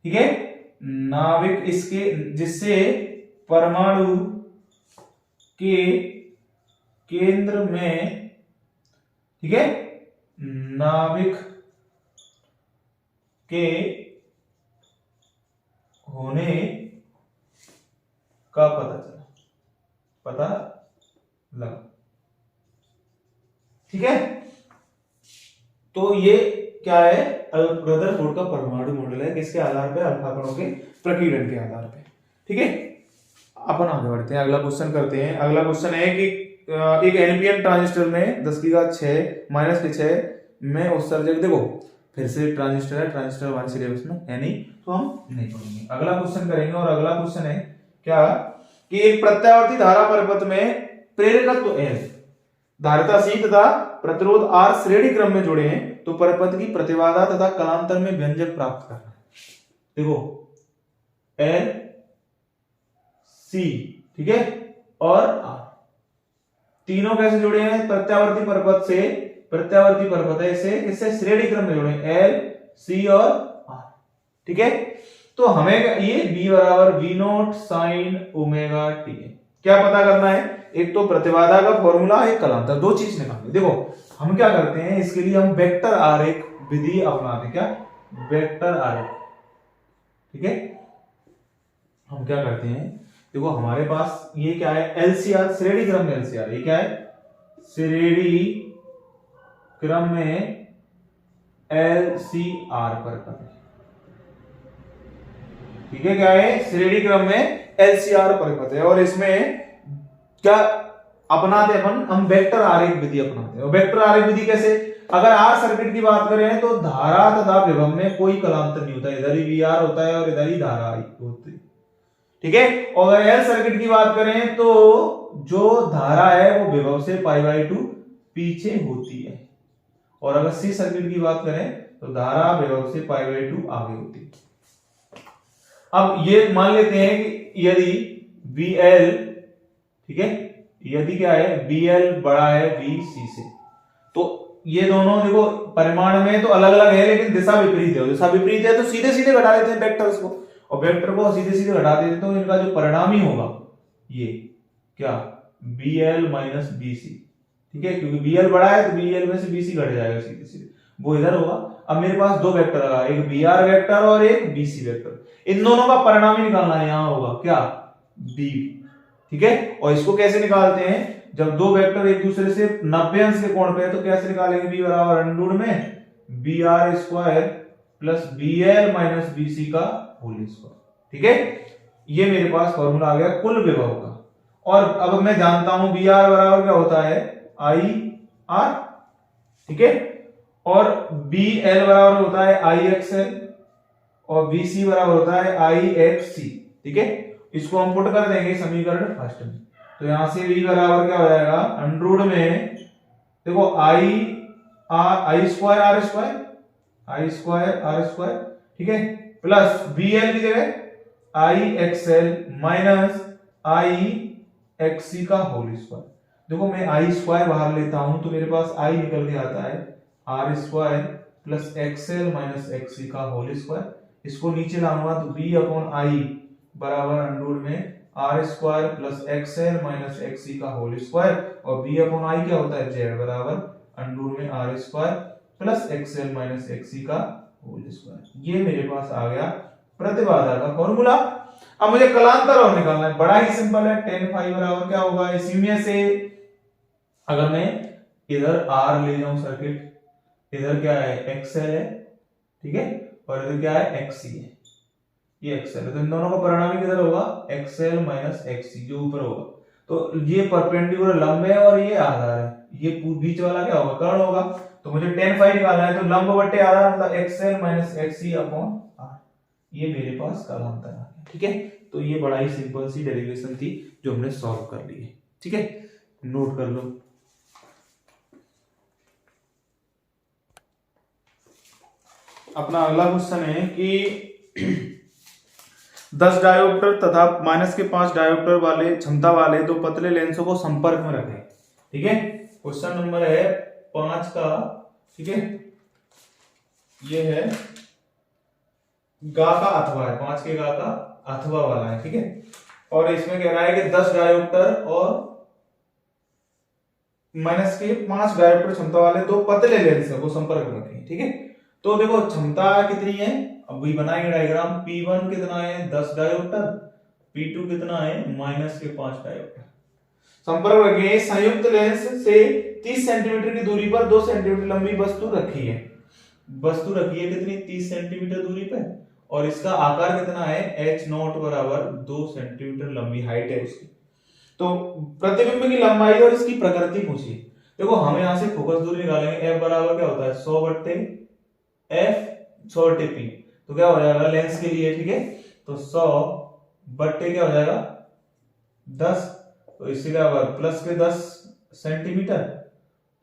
ठीक है, नाभिक इसके, जिससे परमाणु के केंद्र में, ठीक है, नाभिक के होने का पता लगा, ठीक है। तो ये क्या है, रदरफोर्ड का परमाणु मॉडल है, किसके आधार पे, अल्फा कणों के प्रकीर्णन के आधार पे, ठीक है। अपन आगे बढ़ते हैं, अगला क्वेश्चन करते हैं। अगला क्वेश्चन है कि एक एनपीएन ट्रांजिस्टर में 10⁻⁶ में उत्सर्जक, देखो फिर से ट्रांजिस्टर है, ट्रांजिस्टर वन सिलेबस में है नहीं तो हम नहीं पढ़ेंगे। अगला क्वेश्चन करेंगे, और अगला क्वेश्चन है क्या कि एक प्रत्यावर्ती धारा परिपथ में प्रेरकत्व L, धारिता C तथा प्रतिरोध R श्रेणी क्रम में जुड़े हैं, तो परिपथ की प्रतिबाधा तथा कालांतर में व्यंजक प्राप्त करना है। देखो L C, ठीक है, और R तीनों कैसे जुड़े हैं, प्रत्यावर्ती परिपथ से, प्रत्यावर्ती परिपथ है इसे किससे, श्रेणी क्रम में जुड़े हैं, L C और R, ठीक है। तो हमें ये B बराबर V0 sin ओमेगा t है। क्या पता करना है, एक तो प्रतिबाधा का फॉर्मूला, एक कालांतर, दो चीज निकालनी। देखो हम क्या करते हैं, इसके लिए हम वेक्टर आरेख विधि अपनाते हैं। क्या, वेक्टर आरेख, ठीक है। हम क्या करते हैं, देखो हमारे पास ये क्या है, एलसीआर, श्रेणी क्रम में एलसीआर, ये क्या है, श्रेणी क्रम में एलसीआर परिपथ है, ठीक है। क्या है, श्रेणी क्रम में एलसीआर परिपथ है, और इसमें क्या अपनाते अपन, हम वेक्टर आरेख विधि अपनाते हैं। वेक्टर आरेख विधि कैसे, अगर आर सर्किट की बात करें तो धारा तथा विभव में कोई कलांतर नहीं होता, इधर ही वी आर होता है और इधर ही धारा होती है, ठीक है। और अगर एल सर्किट की बात करें तो जो धारा है वो विभव से π/2 पीछे होती है, और अगर सी सर्किट की बात करें तो धारा विभव से π/2 आगे होती है। अब ये मान लेते हैं कि यदि VL, ठीक है, यदि क्या है, VL बड़ा है VC से, तो ये दोनों देखो परिमाण में तो अलग अलग है लेकिन दिशा विपरीत है, दिशा विपरीत है तो सीधे सीधे घटा लेते हैं वेक्टर्स को, और वेक्टर को सीधे सीधे घटा देते हैं तो इनका जो परिणामी होगा ये क्या, BL माइनस BC, ठीक है, क्योंकि BL बड़ा है तो BL में से BC घट जाएगा सीधे सीधे, वो इधर होगा। अब मेरे पास दो वेक्टर आ, एक BR वेक्टर और एक BC वेक्टर, इन दोनों का परिणामी निकालना है, यहां होगा क्या, B, ठीक है। और इसको कैसे निकालते हैं, जब दो वेक्टर एक दूसरे से 90 अंश के कोण पे है तो कैसे निकालेंगे, B बराबर अंडर में BR square plus BL minus BC का होल स्क्वायर, ठीक है। ये मेरे पास फॉर्मूला आ गया कुल विभव का। और अब मैं जानता हूं BR बराबर क्या होता है, IR, ठीक है, और BL बराबर होता है IXL, और BC बराबर होता है IXC, ठीक है। इसको हम पुट कर देंगे समीकरण फर्स्ट में, तो यहां से V बराबर क्या हो जाएगा, अंडर में देखो I स्क्वायर R स्क्वायर, ठीक है, प्लस BL की जगह IXL माइनस IXC का होल स्क्वायर। देखो मैं I स्क्वायर बाहर लेता हूं तो मेरे पास I निकल के आता है R square plus XL minus XC का होल स्क्वायर। इसको नीचे लाऊंगा तो B अपॉन I बराबर अंडर में R square plus XL minus XC का होल स्क्वायर, और B अपॉन I क्या होता है, Z बराबर अंडर में R square plus XL minus XC का होल स्क्वायर। ये मेरे पास आ गया प्रतिबाधा का फॉर्मूला। अब मुझे कलांतर और निकालना है, बड़ा ही सिंपल है, tan phi बराबर क्या होगा, इसी में से अगर मैं इधर R ले जाऊं सर्किट, इधर क्या है XL है, ठीक है, और इधर क्या है XC है, ये XL है, तो इन दोनों का परिणामी किधर होगा, XL माइनस XC जो ऊपर होगा। तो ये परपेंडिकुलर लंब है और ये आधार है, ये बीच वाला क्या होगा, कर्ण होगा। तो मुझे tan phi निकालना है, तो लंब बट्टे आधार मतलब XL minus XC upon R, ये मेरे पास कालांतर आ गया। ठीक है, तो ये बड़ा ही सिंपल सी डेरिवेशन थी जो हमने सॉल्व कर ली है। ठीक है, नोट कर लो। अपना अगला क्वेश्चन है कि 10 डायोप्टर तथा -5 डायोप्टर वाले क्षमता वाले दो पतले लेंसों को संपर्क में रखें। ठीक है, क्वेश्चन नंबर है 5 का। ठीक है, ये है गा का अथवा है, 5 के गा का अथवा वाला है। ठीक है, और इसमें कह रहा है कि 10 डायोप्टर और -5 डायोप्टर क्षमता वाले दो पतले लेंस को संपर्क में रखें। ठीक है, तो देखो क्षमता कितनी है, अभी बनाएंगे डायग्राम। P1 कितना है 10 डायोप्टर, P2 कितना है -5 डायोप्टर। संपर्क रखें, संयुक्त लेंस से 30 सेंटीमीटर की दूरी पर 2 सेंटीमीटर लंबी वस्तु रखी है। वस्तु रखी है कितनी, 30 सेंटीमीटर दूरी पे, और इसका आकार कितना है h0 बराबर 2 सेंटीमीटर लंबी हाइट है उसकी। तो प्रतिबिंब की लंबाई और इसकी प्रकृति पूछी। देखो हम यहां से फोकस दूरी निकालेंगे, f बराबर क्या होता है 100 बट्टे f 100 बट्टे p, तो क्या हो जाएगा लेंस के लिए। ठीक है, तो 100 बट्टे क्या हो जाएगा 10, तो इससे क्या होगा प्लस के 10 सेंटीमीटर,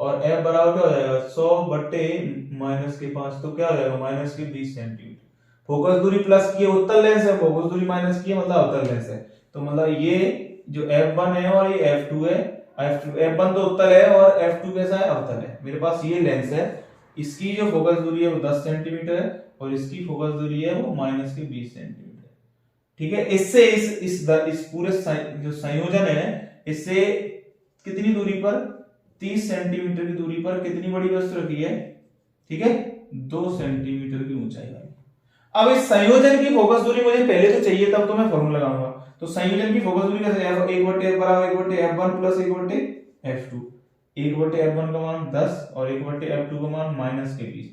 और f बराबर क्या हो जाएगा 100 बट्टे -5, तो क्या हो जाएगा -20 सेंटीमीटर। फोकस दूरी प्लस की है, उत्तल लेंस है, फोकस दूरी माइनस की है मतलब अवतल लेंस है। तो मतलब ये जो f1 है और ये f2 है, f1 तो उत्तल है और f2 कैसा है अवतल है। मेरे पास ये लेंस है, इसकी जो फोकस दूरी है वो 10 सेंटीमीटर है और इसकी फोकस दूरी है वो -20 सेंटीमीटर। ठीक है, इससे इस पूरे जो संयोजन है, इससे कितनी दूरी पर 30 सेंटीमीटर की दूरी पर कितनी बड़ी वस्तु रखी है। ठीक है, 2 सेंटीमीटर की ऊंचाई वाली। अब इस संयोजन की फोकस दूरी मुझे पहले तो चाहिए, तब तो मैं फॉर्मूला लगाऊंगा। तो संयोजन की फोकस दूरी कैसे, 1/f बराबर 1/f1 प्लस 1/f2। 1/f1 का मान 10 और 1/f2 का मान -20,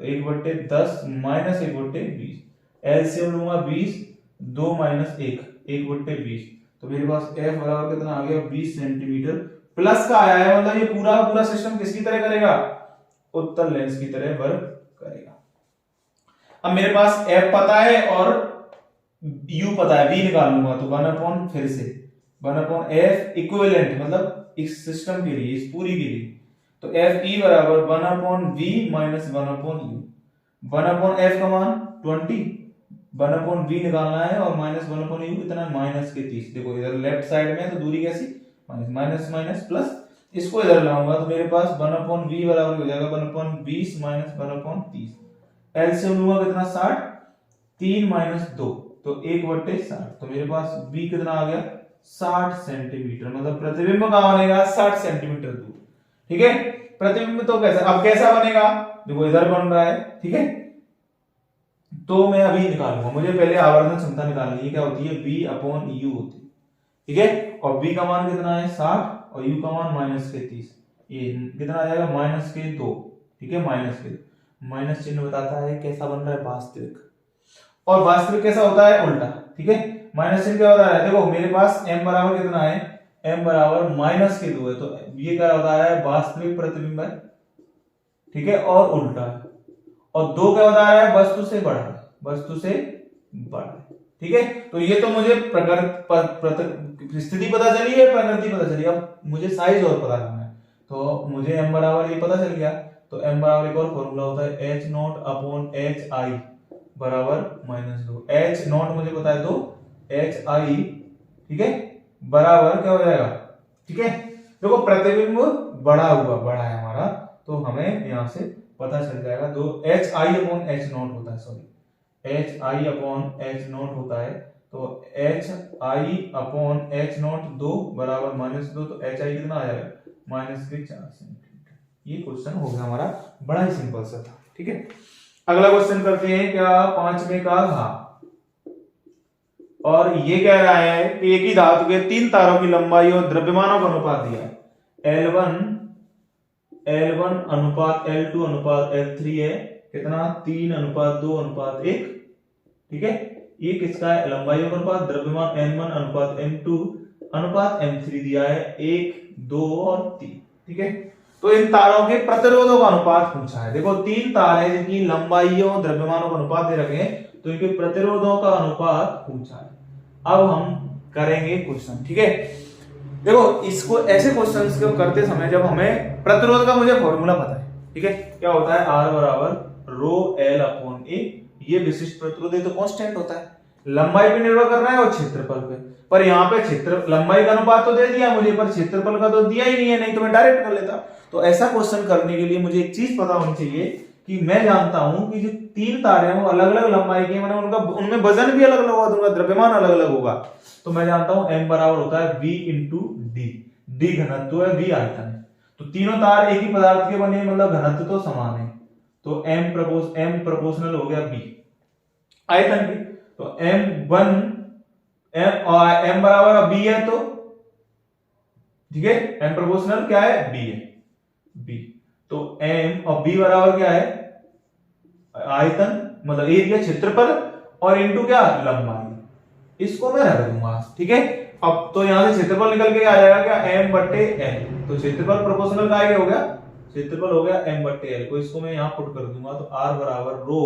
तो 1/10 माइनस 1/20। एलसीएम लूंगा 20, 2 - 1, 1/20। तो मेरे पास f बराबर कितना आ गया 20 सेंटीमीटर। प्लस का आया है मतलब ये पूरा पूरा सिस्टम किसकी तरह करेगा, उत्तल लेंस की तरह वर्क करेगा। अब मेरे पास f पता है और u पता है, v निकाल लूंगा, तो 1/, फिर से 1/f इक्विवेलेंट मतलब इस सिस्टम के लिए, इस पूरी के लिए, तो Fe बराबर 1/v माइनस 1/u। 1/f का मान 20, 1/v निकालना है और -1/u कितना है -30। देखो इधर लेफ्ट साइड में तो दूरी कैसी माइनस माइनस प्लस, इसको इधर लाऊंगा तो मेरे पास 1/v बराबर हो जाएगा 1/20 माइनस 1/30। एलसीएम लूंगा कितना 60, 3 - 2 तो 1/60, तो मेरे पास v कितना आ गया 60 सेंटीमीटर। मतलब प्रतिबिंब कहां बनेगा 60 सेंटीमीटर दूर। ठीक है, प्रतिबिंब तो कैसा, अब कैसा बनेगा, देखो इधर बन रहा है। ठीक है, तो मैं अभी निकालूंगा, मुझे पहले आवर्धन क्षमता निकालनी है, क्या होती है v/u होती है। ठीक है, और v का मान कितना है 60 और u का मान -30, ये कितना आ जाएगा -2। ठीक है, माइनस चिन्ह बताता है कैसा बन रहा है वास्तविक, और वास्तविक कैसा होता है उल्टा। ठीक है, माइनस चिन्ह क्या होता है, देखो मेरे पास m बराबर कितना है, m बराबर -2 है, तो ये क्या होता है वास्तविक प्रतिबिंब है। ठीक है, और उल्टा है, और 2 क्या होता है वस्तु से बड़ा है, वस्तु से बड़ा है। ठीक है, तो ये तो मुझे स्थिति पता चली है, प्रकृति पता चली, अब मुझे साइज और पता करना है। तो मुझे m बराबर ये पता चल गया, तो m बराबर एक और फॉर्मूला होता है h0/hi बराबर -2। h0 मुझे पता है तो hi, ठीक है, बराबर क्या हो जाएगा। ठीक है, देखो प्रतिबिंब बड़ा है हमारा, तो हमें यहां से पता चल जाएगा, तो hi/h0 होता है, सॉरी hi/h0 होता है, तो hi/h0 2 बराबर -2, तो hi कितना आ जाएगा -4 सेंटीमीटर। ये क्वेश्चन हो गया हमारा, बड़ा ही सिंपल सा था। ठीक है, अगला क्वेश्चन करते हैं, क्या 5वें का घाव, और ये कह रहा है कि एक ही धातु के 3 तारों की लंबाई और द्रव्यमानों का अनुपात दिया है, L1 अनुपात L2 अनुपात L3 है, कितना 3:2:1। ठीक है, ये किसका है लंबाई का अनुपात, द्रव्यमान M1 अनुपात M2 अनुपात M3 दिया है 1, 2 और 3। ठीक है, तो इन तारों के प्रतिरोधों का अनुपात पूछा है। देखो 3 तार है जिनकी लंबाइयों द्रव्यमानों का अनुपात दे रखे हैं, तो इनके प्रतिरोधों का अनुपात पूछा है। अब हम करेंगे क्वेश्चन, ठीक है। देखो इसको ऐसे क्वेश्चंस को करते समय जब हमें प्रतिरोध का मुझे फॉर्मूला पता है, ठीक है, क्या होता है, R बराबर रो एल अपॉन ए, ये विशिष्ट प्रतिरोध है तो कांस्टेंट होता है, लंबाई पे निर्भर कर रहा है और क्षेत्रफल पे। पर यहाँ पे क्षेत्र लंबाई का अनुपात तो दे दिया मुझे, पर क्षेत्रफल का तो दिया ही नहीं है, नहीं तो मैं डायरेक्ट कर लेता। तो ऐसा क्वेश्चन करने के लिए मुझे एक चीज पता होनी चाहिए कि मैं जानता हूं कि जो तीन तारे हैं वो अलग अलग लंबाई के, मैंने उनका उनमें वजन भी अलग अलग होगा, उनका द्रव्यमान अलग अलग होगा। तो मैं जानता हूं m बराबर होता है v इंटू डी, डी घनत्व है, v आयतन है। तो तीनों तार एक ही पदार्थ के बने, मतलब घनत्व तो समान है, तो m प्रोपोर्शनल हो गया b आयतन की। तो m बराबर b है, तो ठीक है, m प्रोपोर्शनल क्या है, b है, b। तो m और b बराबर क्या है, आयतन मतलब एरिया क्षेत्रफल और इनटू क्या, लंबाई। इसको मैं रख दूंगा, ठीक है। अब तो यहां से क्षेत्रफल निकल के आ जाएगा क्या, m बट्टे l। तो क्षेत्रफल प्रोपोर्शनल का आगे हो गया, क्षेत्रफल हो गया m बट्टे l को, इसको मैं यहां पुट कर दूंगा। तो r बराबर रो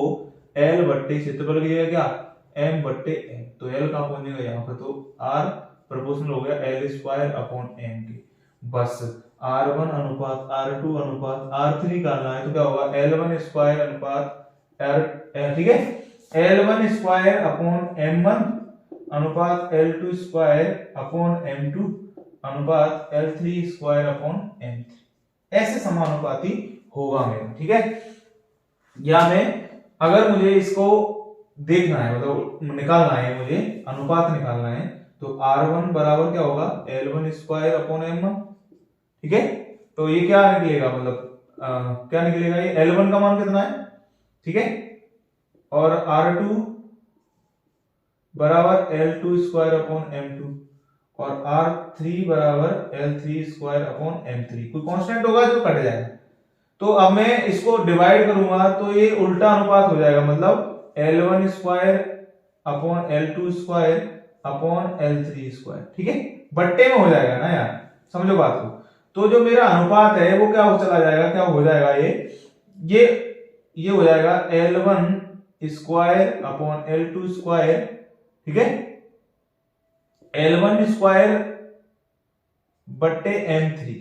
l बट्टे क्षेत्रफल की जगह क्या, m बट्टे l। तो l कहां पहुंचेगा यहाँ पे, तो r प्रोपोर्शनल हो गया l स्क्वायर अपॉन m के। बस r1 अनुपात r2 अनुपात r3 निकालना है, तो क्या होगा, l1 स्क्वायर अनुपात ठीक है, l1 स्क्वायर अपॉन m1 अनुपात l2 स्क्वायर अपॉन m2 अनुपात l3 स्क्वायर अपॉन m3। ऐसे समानुपाती होगा मेरा, ठीक है। या मैं अगर मुझे इसको देखना है, मतलब निकालना है, मुझे अनुपात निकालना है, तो r1 बराबर क्या होगा, l1 स्क्वायर अपॉन m1, ठीक है। तो ये क्या निकलेगा, मतलब क्या निकलेगा, ये l1 का मान कितना है, ठीक है, और r2 बराबर l2 स्क्वायर अपॉन m2 और r3 बराबर l3 स्क्वायर अपॉन m3। कोई कांस्टेंट होगा जो कट जाएगा। तो अब मैं इसको डिवाइड करूंगा तो ये उल्टा अनुपात हो जाएगा, मतलब l1 square upon l2 square upon l3 square, ठीक है, बट्टे में हो जाएगा ना यार, समझो बात को। तो जो मेरा अनुपात है वो क्या हो चला जाएगा, क्या हो जाएगा, ये हो जाएगा l1 square upon l2 square, ठीक है, l1 स्क्वायर बट्टे m3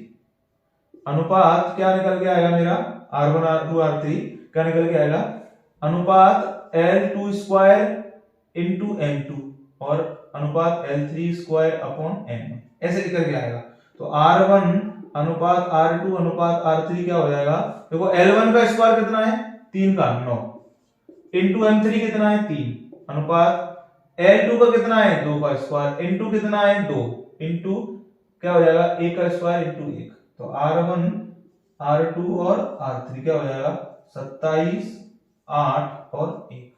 अनुपात क्या निकल के आएगा मेरा, r1 r2 r3 क्या निकल के आएगा, अनुपात l2 स्क्वायर इंटू m2 और अनुपात l3 स्क्वायर अपॉन m1, ऐसे निकल के आएगा। तो r1 अनुपात r2 अनुपात r3 क्या हो जाएगा, देखो l1 का स्क्वायर कितना है, 3 का 9 इंटू m3 कितना है, 3 अनुपात l2 का कितना है, 2 का स्क्वायर इंटू कितना है, 2 इंटू क्या हो जाएगा, 1 का स्क्वायर इंटू 1। तो r1 r2 और r3 क्या हो जाएगा, 27 8 और 1,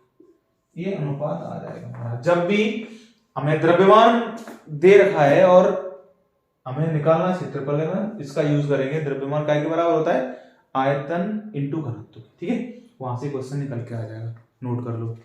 ये अनुपात आ जाएगा। जब भी हमें द्रव्यमान दे रखा है और हमें निकालना क्षेत्रफल है ना, इसका यूज करेंगे। द्रव्यमान काय के बराबर होता है, आयतन इंटू घनत्व, ठीक है। वहां से क्वेश्चन निकल के आ जाएगा, नोट कर लो।